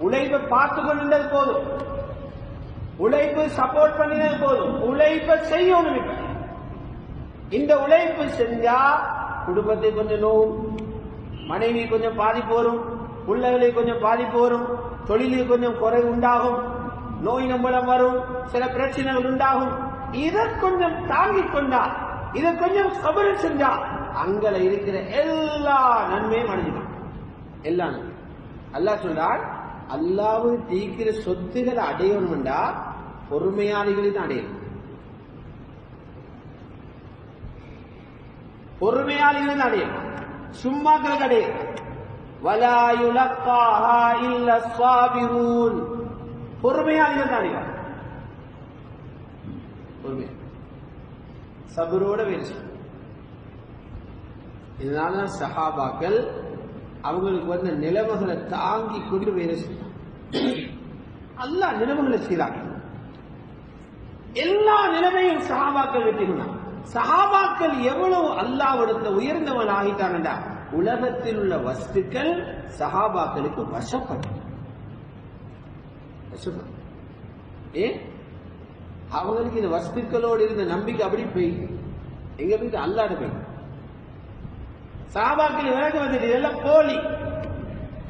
உழைப்பை பார்த்து கொண்டிருந்தது போதும், உழைப்பு சப்போர்ட் பண்ணினது போதும், உழைப்பை செய்யணும். இப்ப இந்த உழைப்பு செஞ்சா குடும்பத்தை கொஞ்சம் நோவும், மனைவி கொஞ்சம் பாதிப்பு வரும், பிள்ளைகளுக்கு கொஞ்சம் பாதிப்பு வரும், தொழிலுக்கு கொஞ்சம் குறைவு உண்டாகும், நோய் நம்பலம் வரும், சில பிரச்சனைகள் உண்டாகும். இதை கொஞ்சம் தாங்கிக் கொண்டா, இதை கொஞ்சம் சபர் செஞ்சா அங்கல இருக்கிற எல்லா நன்மையும் அடைஞ்சிடும். எல்லா நன்மை அல்லாஹ் சொல்றான். அல்லாஹ்வு தீக்கிற சொத்துக்களை அடையணும்டா பொறுமையாளிகளின் அடையணும். பொறுமையாளிகளின் அடையணும், சும்மாக்கள் கிடையாது. வலா யுலக்காஹா இல்ல ஸாபிரூன். பொறுமையாளிகள் தான் அடைவார். பொறுமை சபரோட வேலை செய்யும். இதனால சஹாபாக்கள் அவங்களுக்கு வந்த நிலைமைகளை தாங்கி கொண்டு வேலை செய்யும். அல்லாஹ் நிலைமைகளை செய்தாங்க. எல்லா நிலைமையும் சஹாபாக்கள் வெற்றினாங்க. சஹாபாக்கள் எவ்வளவு அல்லாஹ்விடத்தில் உயர்ந்தவன் ஆகிட்டாங்கடா, உலகத்தில் உள்ள வஸ்துக்கள் சஹாபாக்களுக்கு வசப்பட்டது. ஏன்? அவங்களுக்கு இந்த வஸ்துக்களோடு இருந்த நம்பிக்கை அப்படி போய் எங்க போயிட்டு அல்லாட போய் சஹாபாக்கள் விலகு வந்துட்டு இதெல்லாம் போலி,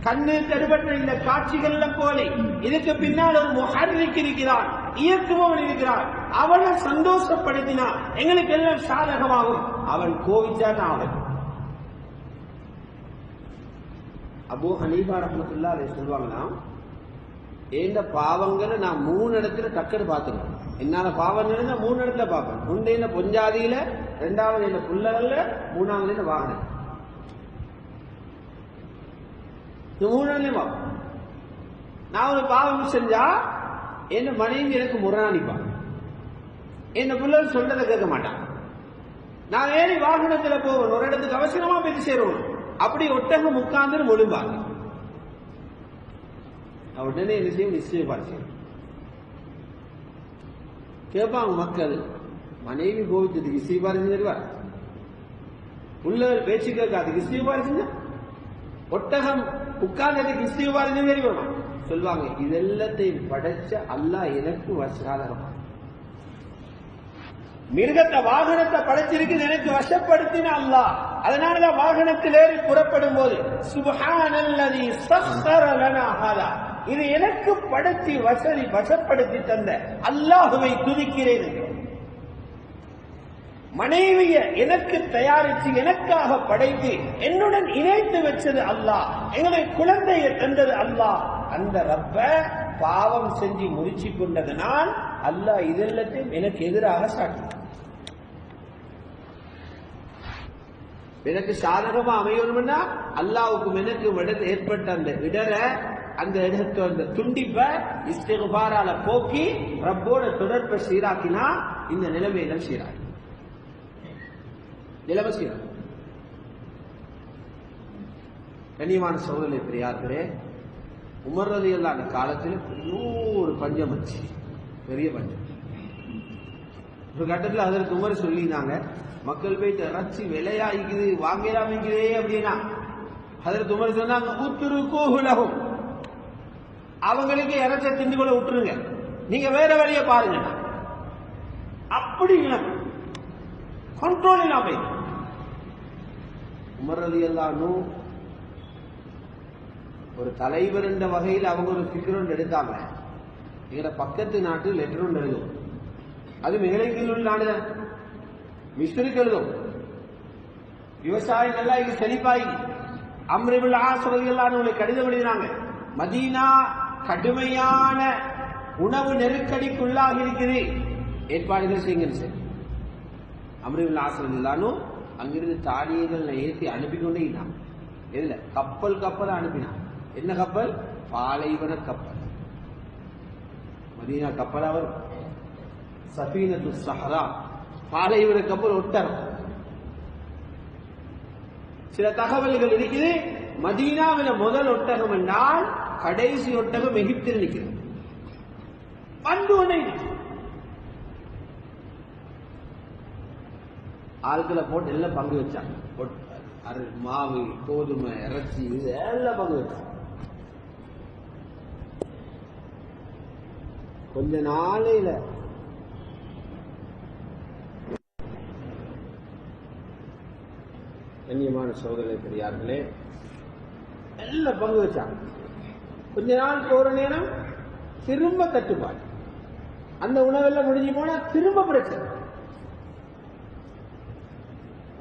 கண்ணு தடுபட்ட இந்த காட்சிகள் போலி. இதுக்கு பின்னால் ஒரு முஹர்ரிக் இருக்கிறான், இயக்குபவன் இருக்கிறான். அவனை சந்தோஷப்படுத்தினா எங்களுக்கு எல்லாம் சாதகமாகும். அவன் கோவிச்சான் அவன். அபூ ஹனீஃபா ரஹ்மத்துல்லாஹி அலைஹி சொல்வாங்களாம், ஏண்ட பாவங்களை நான் 3 இடத்துல டக்குன்னு பார்த்துருவேன். என்னால பாவம் நடந்தா 3 இடத்துல பார்ப்பேன். ஒன்று என்ன பொஞ்சாதியில, 2வது என்ன புள்ளகல்ல, 3வது என்ன வாகனம். 3 இடத்துலயும் பார்ப்பேன். நான் ஒரு பாவம் செஞ்சா என்ன மனைவி எனக்கு முரணாணிப்பான், என்ன புள்ளல் சொல்றதை கேட்க மாட்டான். நான் ஏறி வாகனத்துல போவேன், ஒரு இடத்துக்கு அவசரமா போய் சேருவோம். அப்படி ஒட்டகம் உட்கார்ந்து ஒழும்பாங்க. உடனே என்ன செய்யும்? நிச்சயம் பார்த்து கேட்பாங்க மக்கள். மனைவி கோவிச்சதுக்கு இசைபாரி செஞ்சிருவார், உள்ளவர் பேச்சு கேட்காதுக்கு இசைபாரி செஞ்சா, ஒட்டகம் உட்கார்ந்ததுக்கு இசைபாரி செஞ்சு சொல்லுவாங்க. இதெல்லாத்தையும் படைச்ச அல்லாஹ் எனக்கு வசாதகமா, மிருகத்தை வாகனத்தை படைச்சிருக்கு எனக்கு வசப்படுத்தின அல்லாஹ். அதனாலதான் வாகனத்தில் ஏறி புறப்படும் போது சுப்ஹானல்லதி ஸஹ்ஹர லனா ஹாதா, இது எனக்கு படைத்து வசப்படுத்தி தந்த அல்லாஹுவை துதிக்கிறேன். மனைவிய எனக்கு தயாரித்து எனக்காக படைத்து என்னுடன் இணைத்து வச்சது அல்லாஹ், எங்களுடைய குழந்தையை தந்தது அல்லாஹ். அந்த ரப்ப பாவம் செஞ்சு முடிச்சு கொண்டதனால் அல்லாஹ் இதெல்லாத்தையும் எனக்கு எதிராக சாட்டினான். எனக்கு சாதகமா அமையணும்னா அல்லாஹ்வுக்கும் எனக்கும் ஏற்பட்ட அந்த அந்த இடத்தை அந்த துண்டிப்பை இஸ்திக்பாரால போக்கி ரப்போட தொடர்பை சீராக்கினா இந்த நிலைமைகள் சீராகி நிலைமை சீராகி. கண்ணியமான சகோதரர்களே, பெரியார்களே, உமர் ரலியல்லாஹு அன்ஹு காலத்தில் ஒரு பஞ்சம் வச்சு, பெரிய பஞ்சம். ஒரு கட்டத்தில் அதற்கு உமர் சொல்லினாங்க, மக்கள் போய் இறைச்சி விலையாகிக்குது, வாங்கலாமிக்குதே அப்படின்னா அதற்கு உமர் சொன்னாங்க, உத்துருக்கூஹுலஹும், அவங்களுக்கு இறைச்ச திண்டுகளை விட்டுருங்க, நீங்க வேற வழியை பாருங்க. அப்படி கண்ட்ரோல் இல்லாம உமர் ரலியல்லாஹு அன்ஹு ஒரு தலைவர் என்ற வகையில் அவங்க ஒரு ஃபிக்ர் ஒன்று எடுத்தாங்க. எங்கட பக்கத்து நாட்டு லெட்டர் ஒன்று எழுதும், அது மேலங்கில் உள்ள நாடுதான், மிஸ்ருக்கு எழுதும், விவசாயம் நல்லா இது செழிப்பாகி அம்ர் இப்னு ஆஸ் ரலியல்லாஹு அன்ஹு கடிதம் எழுதினாங்க, மதீனா கடுமையான உணவு நெருக்கடிக்குள்ளாக இருக்குது, ஏற்பாடுகள் செய்யுங்க சார். அம்ர் இப்னு ஆஸ் ரலியல்லாஹு அன்ஹு அங்கிருந்து தானியங்கள் ஏற்றி அனுப்பிக்கொண்டே இருந்தாங்க. எதுல? கப்பல் அனுப்பினான். என்ன கப்பல்? பாலைவன கப்பல். மதீனா கப்பல் அவர் சஃபீனத்து ஸஹ்ரா, பாலைவன கப்பல் ஒட்டகம். சில தகவல்கள் இருக்குது, மதீனாவில முதல் ஒட்டகம் என்றால் கடைசி ஒட்டகம் எகிப்தில் நிற்கிறது. வந்து ஆட்களை போட்டு எல்லாம் பங்கு வச்சாங்க. மாவு, கோதுமை, இறைச்சி, இது எல்லாம் பங்கு வச்சாங்க. கொஞ்ச நாளையில கண்ணியமான சகோதரர்களே, பெரியார்களே, எல்லாம் பங்கு வச்சாங்க. கொஞ்ச நாள் போற நேரம் திரும்ப கட்டுப்பாடு, அந்த உணவெல்லாம் முடிஞ்சு போனா திரும்ப பிரச்சனை.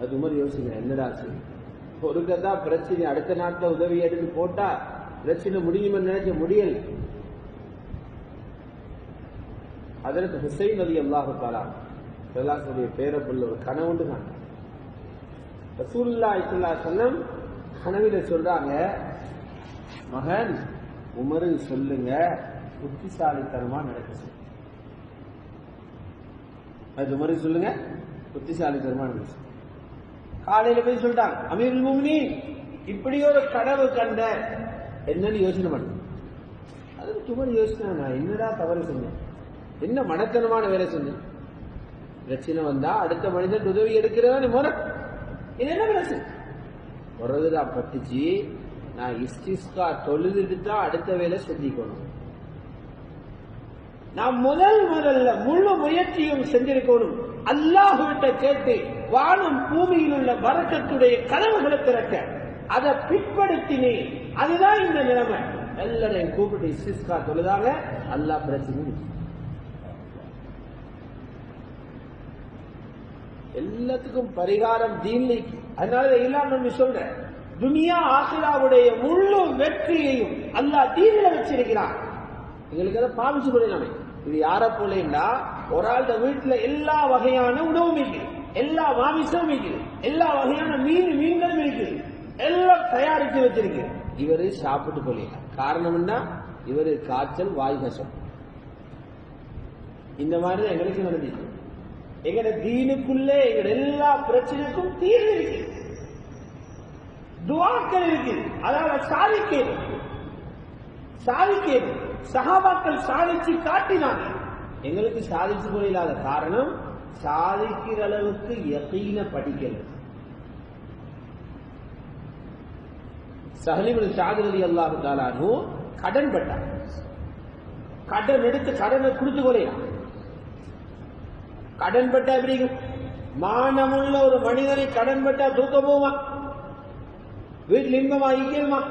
அது மாதிரி யோசிங்க, என்னடா சரி ஒருக்கதான் பிரச்சனை, அடுத்த நாட்டில் உதவி எடுத்து போட்டா பிரச்சனை முடியுமென்னு நினைச்ச முடியல. அதற்கு ஹுசைன் ரலியல்லாஹு தஆலா ரசூலுல்லாஹ்வுடைய பேரப்புள்ள ஒரு கனவுண்டு தான். ரசூலுல்லாஹி ஸல்லல்லாஹு அலைஹி வஸல்லம் கனவில சொல்றாங்க, மகன் உமரு சொல்லுங்க புத்திசாலித்தனமா நடக்க சொல்லு. அது உமரு சொல்லுங்க புத்திசாலித்தனமா நடக்க சொல்லு. காலையில போய் சொல்லிட்டாங்க, அமீருல் முஃமினீன் இப்படி ஒரு கனவு கண்ட, என்னன்னு யோசனை பண்ண. அது உமர் யோசனை, நான் என்னடா தவறு சொன்னேன், என்ன மடத்தனமான வேலை சொன்னேன், பிரச்சனை வந்தா அடுத்த மனிதன் உதவி எடுக்கிறதா முறை, இது என்ன பிரச்சனை வர்றதுதான் பட்டுச்சு. நான் இஸ்திஸ்கா தொழுதுட்டு தான் அடுத்த வேலை செஞ்சுக்கணும். நான் முதல்ல முழு முயற்சியும் செஞ்சிருக்கணும். அல்லாஹ்விட்ட கேட்டு வானம் பூமியில் உள்ள பரக்கத்துடைய கதவுகளை திறக்க அதை பிற்படுத்தினேன். அதுதான் இந்த நிலைமை. எல்லாரையும் கூப்பிட்டு இஸ்திஸ்கா தொழுதாங்க, அல்லாஹ் பிரச்சனை. எல்லாத்துக்கும் பரிகாரம் தீன்ல. அதனால எல்லாம் நம்ம சொல்றேன், துனியா ஆখিরাவுடைய முழு வெற்றியையும் அல்லாஹ் தீன்ல வச்சிருக்கிறான். எங்களுக்கு அதை பாவிச்சு கொள்ளலாமே. இது யார போலன்னா, ஒரு ஆள் வீட்டுல எல்லா வகையான உணவும் இருக்குது, எல்லா மாமிசமும் இருக்குது, எல்லா வகையான மீன்களும் இருக்குது, எல்லாம் தயாரித்து வச்சிருக்கு. இவரு சாப்பிட்டு கொள்ளல. காரணம் என்ன? இவரு காய்ச்சல், வாய் கசம். இந்த மாதிரி எங்களுக்கு நடந்துச்சு. எங்கட தீனுக்குள்ளே எங்க எல்லா பிரச்சனைக்கும் தீர்வு இருக்கு, துஆக்கள் இருக்கு. அதாவது சாதிக்கணும். சஹாபாக்கள் சாதிச்சு காட்டினாங்க. எங்களுக்கு சாதிச்சு கொள்ள இல்லாத காரணம், சாதிக்கிற அளவுக்கு யகீன படிக்கல. ஸஹல் இப்னு ஸஅத் ரலியல்லாஹு தஆலா அன்ஹு கடன் பட்டார். கடன் எடுத்து கடனை கொடுத்து கொள்ளலாம். கடன் பட்டா எப்படி? மானமுள்ள ஒரு மனிதனை கடன் பட்டா தூக்க போமா? வீட்டில் இன்பமா ஈக்கலுமா?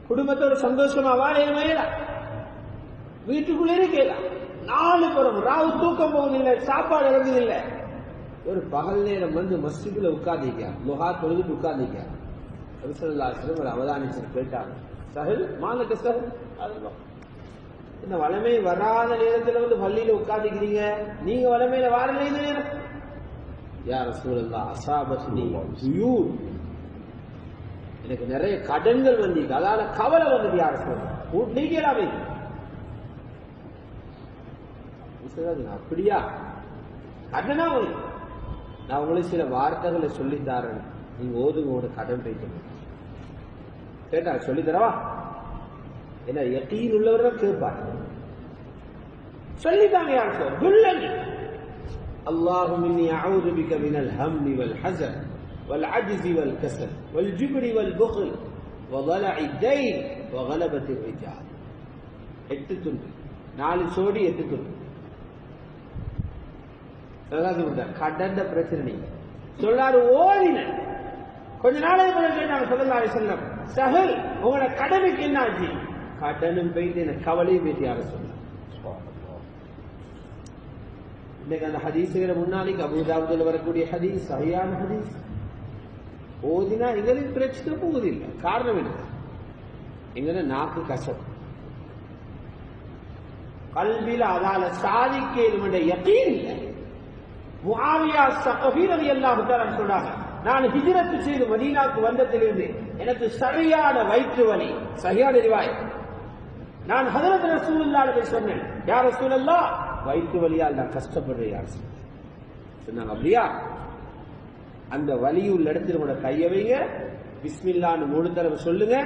குடும்பத்தோட சந்தோஷமா வாழையில வீட்டுக்குள்ளே இருக்கலாம். 4 புறம் ராவு தூக்கம் போவதில்லை, சாப்பாடு இறங்குதில்லை. ஒரு பகல் நேரம் வந்து மஸ்ஜிதுல உட்கார்ந்திருக்கார், லுஹா தொழுது உட்கார்ந்திருக்கார். நபி ஸல்லல்லாஹு அலைஹி வஸல்லம் ஒரு அவதானிச்சர் கேட்டாங்க, சஹல் மாலக சஹல், இந்த வளமை வராத நேரத்துல வந்து பள்ளியில உட்கார்ந்துக்கிறீங்க, நீங்க வளமையில வாரல இந்த நேரம்? யா ரசூலல்லாஹ் அஸாபத்னி துயூன், எனக்கு நிறைய கடன்கள் வந்தீங்க, அதால கவலை வந்தது. யா ரசூலல்லாஹ் வீட்லீங்களாவே அப்படியா? கடனா உங்களுக்கு நான் உங்களுக்கு சில வார்த்தைகளை சொல்லித்தாரேன், நீங்க ஓதுங்க, உங்களோட கடன் போயிட்டு கேட்டா சொல்லித்தரவா? என்ன யகீன் உள்ளவர்கள் கேட்பார். சொல்லித்தாங்க. யார் சார்? துல்லனி. அல்லாஹும்ம இன்னி அஊது பிக மினல் ஹம்மி வல் ஹஸன் வல் அஜ்ஸி வல் கஸல் வல் ஜுப்ரி வல் புக்ல் வ ضلعِ الدين وغلبة الرجال. 8 துண்டு, 4 சோடி 8 துண்டு. கடந்த பிரச்சனை சொல்லாரு ஓடின. கொஞ்ச நாளைக்கு கேட்டாங்க ஸல்லல்லாஹு அலைஹி வஸல்லம், சஹல் உங்களோட கடனுக்கு என்ன ஆச்சு? கடனும் போயிட்டு எனக்கு கவலையும் போயிட்டு. யார சொன்னாங்க? இன்னைக்கு அந்த ஹதீஸுகளை முன்னாடிக்கு அபூதாவுதுல வரக்கூடிய ஹதீஸ், சஹீஹான ஹதீஸ் ஓதினா எங்களுக்கு பிரச்சனை போவதில்லை. காரணம் என்ன? எங்களை நாக்கு கசப்பு, கல்வில அதால சாதிக்க யகீன் இல்லை. முஆவியா ஸகஃபி ரலியல்லாஹு தஆலா சொல்றாங்க, நான் ஹிஜ்ரத் செய்து மதீனாவுக்கு வந்ததிலிருந்து எனக்கு சரியான வயிற்று வலி. சஹீஹான ரிவாயத். நான் ஹஜ்ரத் ரசூலுல்லாஹி சொன்னேன், யா ரசூலல்லாஹ் வயிற்று வலியால் நான் கஷ்டப்படுறேன். யார் சொன்னாங்க? அப்படியா? அந்த வலியுள்ள இடத்துல கூட கைய வைங்க, பிஸ்மில்லாஹ்னு 3 தடவை சொல்லுங்க.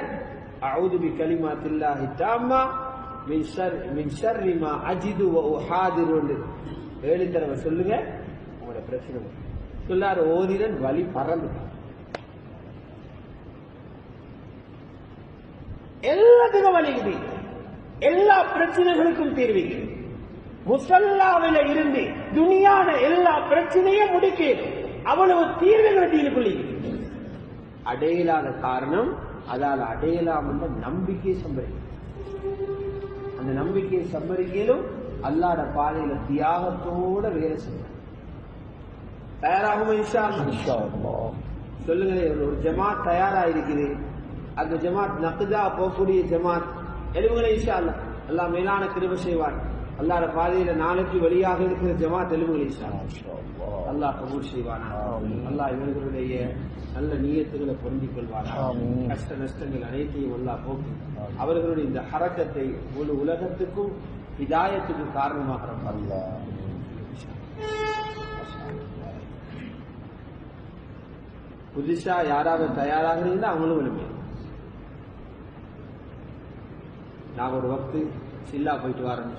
அஊது பி கலிமாத்தில்லாஹி தாம்மா மின் ஷர்ரி மா அஜிது வ உஹாதிரு 7 தடவை சொல்லுங்க. உங்களோட பிரச்சனை சொல்லாரு ஓதிரன் வலி பறந்து எல்லாத்துக்கும் வலிக்குது. எல்லா பிரச்சனைகளுக்கும் தீர்வீங்க. முசல்லாவில இருந்து துனியான எல்லா பிரச்சனையும் முடிக்கணும். அவ்வளவு தீர்வுகளை தீர்வுக்குள்ளி அடையலாத காரணம், அதால அடையலாம் என்ற நம்பிக்கை சம்பரிக்கும். அந்த நம்பிக்கையை சம்பரிக்கலும் அல்லாஹ்வுடைய பாதையில தியாகத்தோட வேலை செய்யணும். தயாராகும் இன்ஷா அல்லாஹ். சொல்லுங்க, ஒரு ஜமாத் தயாரா இருக்குது. அந்த ஜமாத் நக்தா போகக்கூடிய ஜமாத் எழுவுகளை இன்ஷா அல்லாஹ். அல்லாஹ் மேலான கிருபை செய்வார். அல்லாஹ்வுடைய பாதையில நாளைக்கு வெளியாக இருக்கிற ஜமாத் எழுவுகளை இன்ஷா அல்லாஹ். அல்லாஹ் கபூல் செய்வானா. அல்லாஹ் இவர்களுடைய நல்ல நியத்துகளை பொருந்திக் கொள்வானா. கஷ்ட நஷ்டங்கள் அனைத்தையும் அல்லாஹ் போக்கு அவர்களுடைய இந்த ஹரக்கத்தை முழு உலகத்துக்கும் ஹிதாயத்துக்கு காரணமாக அல்லாஹ். புதுசா யாராவது தயாராக இருந்தா அவங்களும் விரும்பி. நான் ஒரு வக்து சில்லா போயிட்டு வரேன்.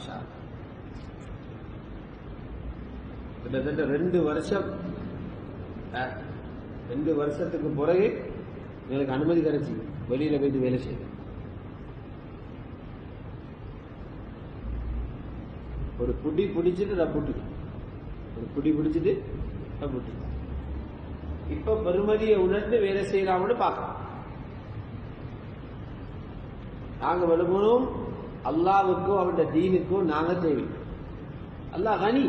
கிட்டத்தட்ட 2 வருஷம் 2 வருஷத்துக்கு பிறகு எனக்கு அனுமதி கிடைச்சி வெளியில போயிட்டு வேலை செய்ய. ஒரு புடி பிடிச்சிட்டு ரப்புட்டு, ஒரு புடி பிடிச்சிட்டு ரப்புட்டு. இப்ப பெருமதியை உணர்ந்து வேலை செய்யலாம்னு பார்க்கலாம். நாங்க விரும்பணும் அல்லாவுக்கும் அவருடைய தீனுக்கும் நாங்க தேவை. அல்லாஹ் கனி,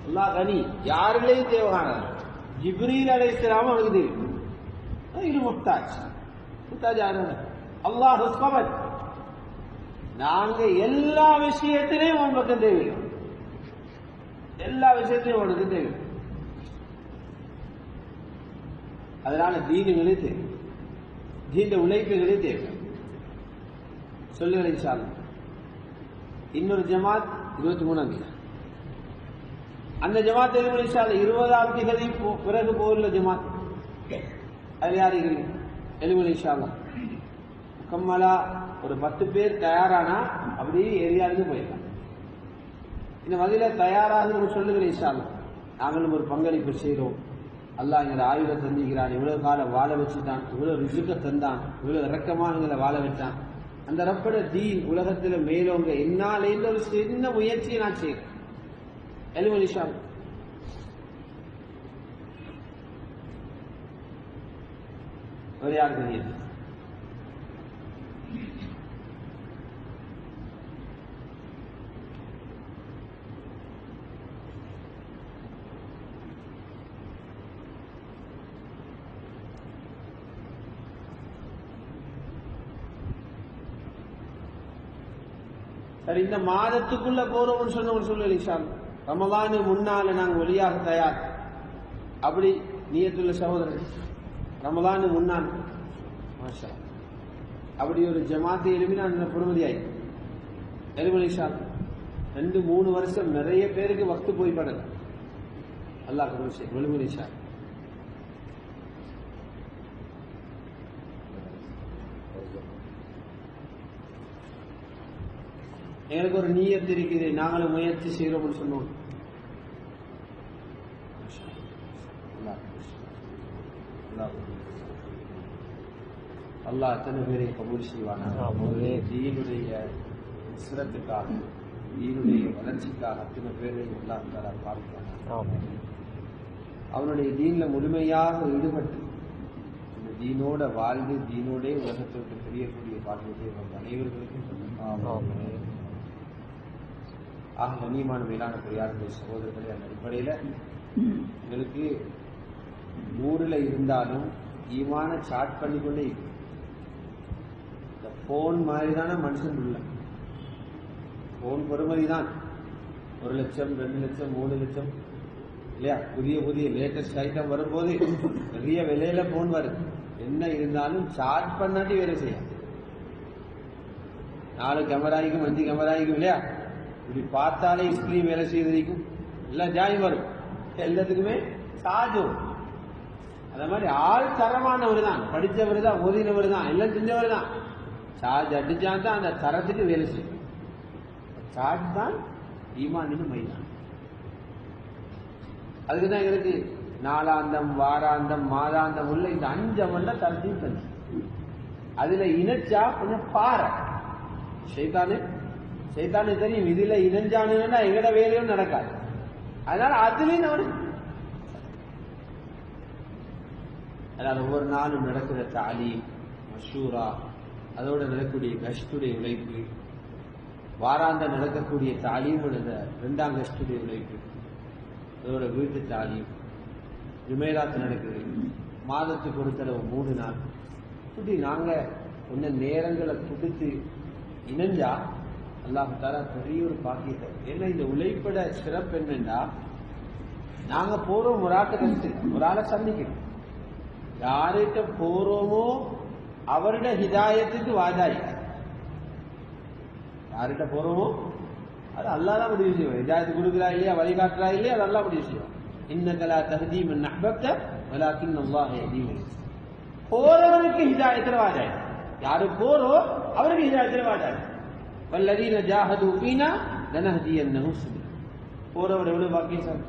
அல்லாஹ் கனி, யாருலையும் தேவையான. ஜிப்ரீல் அலைஹிஸ்ஸலாம் அவனுக்கு தெரியும், இது முஹ்தாஜ். முஹ்தாஜ் யாரு? அல்லாஹ் ஸமத். நாங்க எல்லா விஷயத்திலையும் உன் பக்கம் தேவை, எல்லா விஷயத்திலையும் உனக்கு தேவை. அதனால தீனுகளே தேவை, தீண்ட உழைப்புகளே தேவை. சொல்லுங்கள் இன்ஷா அல்லாஹ். இன்னொரு ஜமாத் 23ஆம் தேதி. அந்த ஜமாத் எதுவும் இன்ஷா அல்லாஹ் 20ஆம் தேதி பிறகு போகல ஜமாத். அது யாரு எழுபது இன்ஷா அல்லாஹ். முக்கம்மலா ஒரு 10 பேர் தயாரானா அப்படியே ஏரியாவுக்கு போயிடலாம். இந்த வகையில தயாராக சொல்லுங்கள் இன்ஷா அல்லாஹ். நாங்களும் ஒரு பங்களிப்பு செய்கிறோம். அல்லாஹ் எங்களை ஆயுத தந்திக்கிறான், இவ்வளவு காலம் வாழ வச்சுட்டான், இவ்வளவு ரிசுக்க தந்தான், இவ்வளவு இறக்கமாக எங்களை வாழ வச்சான். அந்த ரப்பட தீன் உலகத்துல மேலோங்க என்னால ஒரு சின்ன முயற்சியை நான் செய்யறேன். எழுபது இன்ஷா அல்லாஹ். வேற யாருக்கு தெரியாது? சரி, இந்த மாதத்துக்குள்ள போறோம்னு சொன்னவன் சொல்லு இன்ஷா அல்லாஹ். ரமலானு முன்னால நாங்க வெளியாக தயார், அப்படி நியத்துள்ள சகோதரர். ரமலானு முன்னால் மாஷா அப்படி ஒரு ஜமாத்தை எழுப்பினா அந்த பொறுமதியாய் எழுபது இன்ஷா அல்லாஹ். 2-3 வருஷம் நிறைய பேருக்கு வக்து போய் படல. அல்லாஹ் கபூல் செய்ய எழுபது இன்ஷா அல்லாஹ். எங்களுக்கு ஒரு நியத்து இருக்குது, நாங்களும் முயற்சி செய்யறோம்னு சொன்னோம். அல்லாஹ் அத்தனை பேரை கபூல் செய்வானா. தீனுடைய சிறத்துக்காக, தீனுடைய வளர்ச்சிக்காக அத்தனை பேரை அல்லாஹ் தஆலா பார்ப்பானா. அவனுடைய தீன்ல முழுமையாக ஈடுபட்டு இந்த தீனோட வாழ்ந்து தீனோட உலகத்தை விட்டு தெரியக்கூடிய பாக்கியத்தை அனைவர்களுக்கும் ஆக கண்ணியமான மேலான பெரியார்களுடைய சகோதரர்களே, அந்த அடிப்படையில் எங்களுக்கு 100ல் இருந்தாலும் ஈமான சாட் பண்ணிக்கொண்டே இருக்கு. இந்த போன் மாதிரி தானே மனுஷன் உள்ள போன் பொறுமதி தான் 1 லட்சம் 2 லட்சம் 3 லட்சம் இல்லையா? புதிய லேட்டஸ்ட் ஐட்டம் வரும்போது நிறைய விலையில போன் வருது. என்ன இருந்தாலும் சார்ஜ் பண்ணாட்டி வேலை செய்யும். 4 கேமராய்க்கும் 5 கேமராய்க்கும் இல்லையா? இப்படி பார்த்தாலே ஸ்கிரீன் வேலை செய்வதற்கும் எல்லாம் ஜாய் வரும். எல்லாத்துக்குமே சார்ஜ் வரும். அதே மாதிரி ஆள் தரமானவர் தான், படித்தவர் தான், ஓதினவர் தான், எல்லாம் செஞ்சவர் தான். சார்ஜ் அடிச்சா தான் அந்த தரத்துக்கு வேலை செய்யும். சார்ஜ் தான் ஈமானின் மைதான். அதுக்குதான் எங்களுக்கு நாளாந்தம், வாராந்தம், மாதாந்தம் உள்ள இந்த 5 அமல்ல தரத்தையும் தந்து அதுல இணைச்சா கொஞ்சம் பாரு. சைத்தானு தெரியும் இதுல இணைஞ்சானுன்னா எங்கட வேலையும் நடக்காது. அதனால அதுலயும் அதாவது ஒவ்வொரு நாளும் நடக்கிற தாலீம், மஷூரா, அதோட நடக்கக்கூடிய கஷ்டுடைய உழைப்பு, வாராந்த நடக்கக்கூடிய தாலீமோட 2ஆம் கஷ்டுடைய உழைப்பு, அதோட வீட்டு தாலீம், ஜுமைராத்து நடக்குது, மாதத்துக்கு ஒரு தடவை 3 நாள் இப்படி நாங்க கொஞ்சம் நேரங்களை கொடுத்து இணைஞ்சா அல்லாஹ் தஆலா பெரிய ஒரு பாக்கியத்தை. ஏன்னா இந்த உழைப்பட சிறப்பு என்னன்னா, நாங்க போறோம் ஒரு ஆட்ட கஷ்டு, ஒரு ஆளை சந்திக்கணும். யார்கிட்ட போறோமோ அவருடைய ஹிதாயத்துக்கு வாஜாய். யார்கிட்ட போறோமோ அது அல்லாஹ் தான் முடிவு செய்வோம். ஹிதாயத்து கொடுக்குறா இல்லையா, வழிகாட்டுறா இல்லையா, அது அல்லாஹ் முடிவு செய்வோம். இன்னக லா தஹ்தி மன் அஹ்பப்த வலாக்கின் அல்லாஹ் யஹ்தி மன் யஷா. போறவனுக்கு ஹிதாயத்துல வாஜாய். யாரு போறோ அவருக்கு ஹிதாயத்துல வாஜாய். வல்லதீன ஜாஹது ஃபீனா லனஹ்தியன்னஹும் சுபுலனா. போறவர் எவ்வளவு பாக்கியசாலி.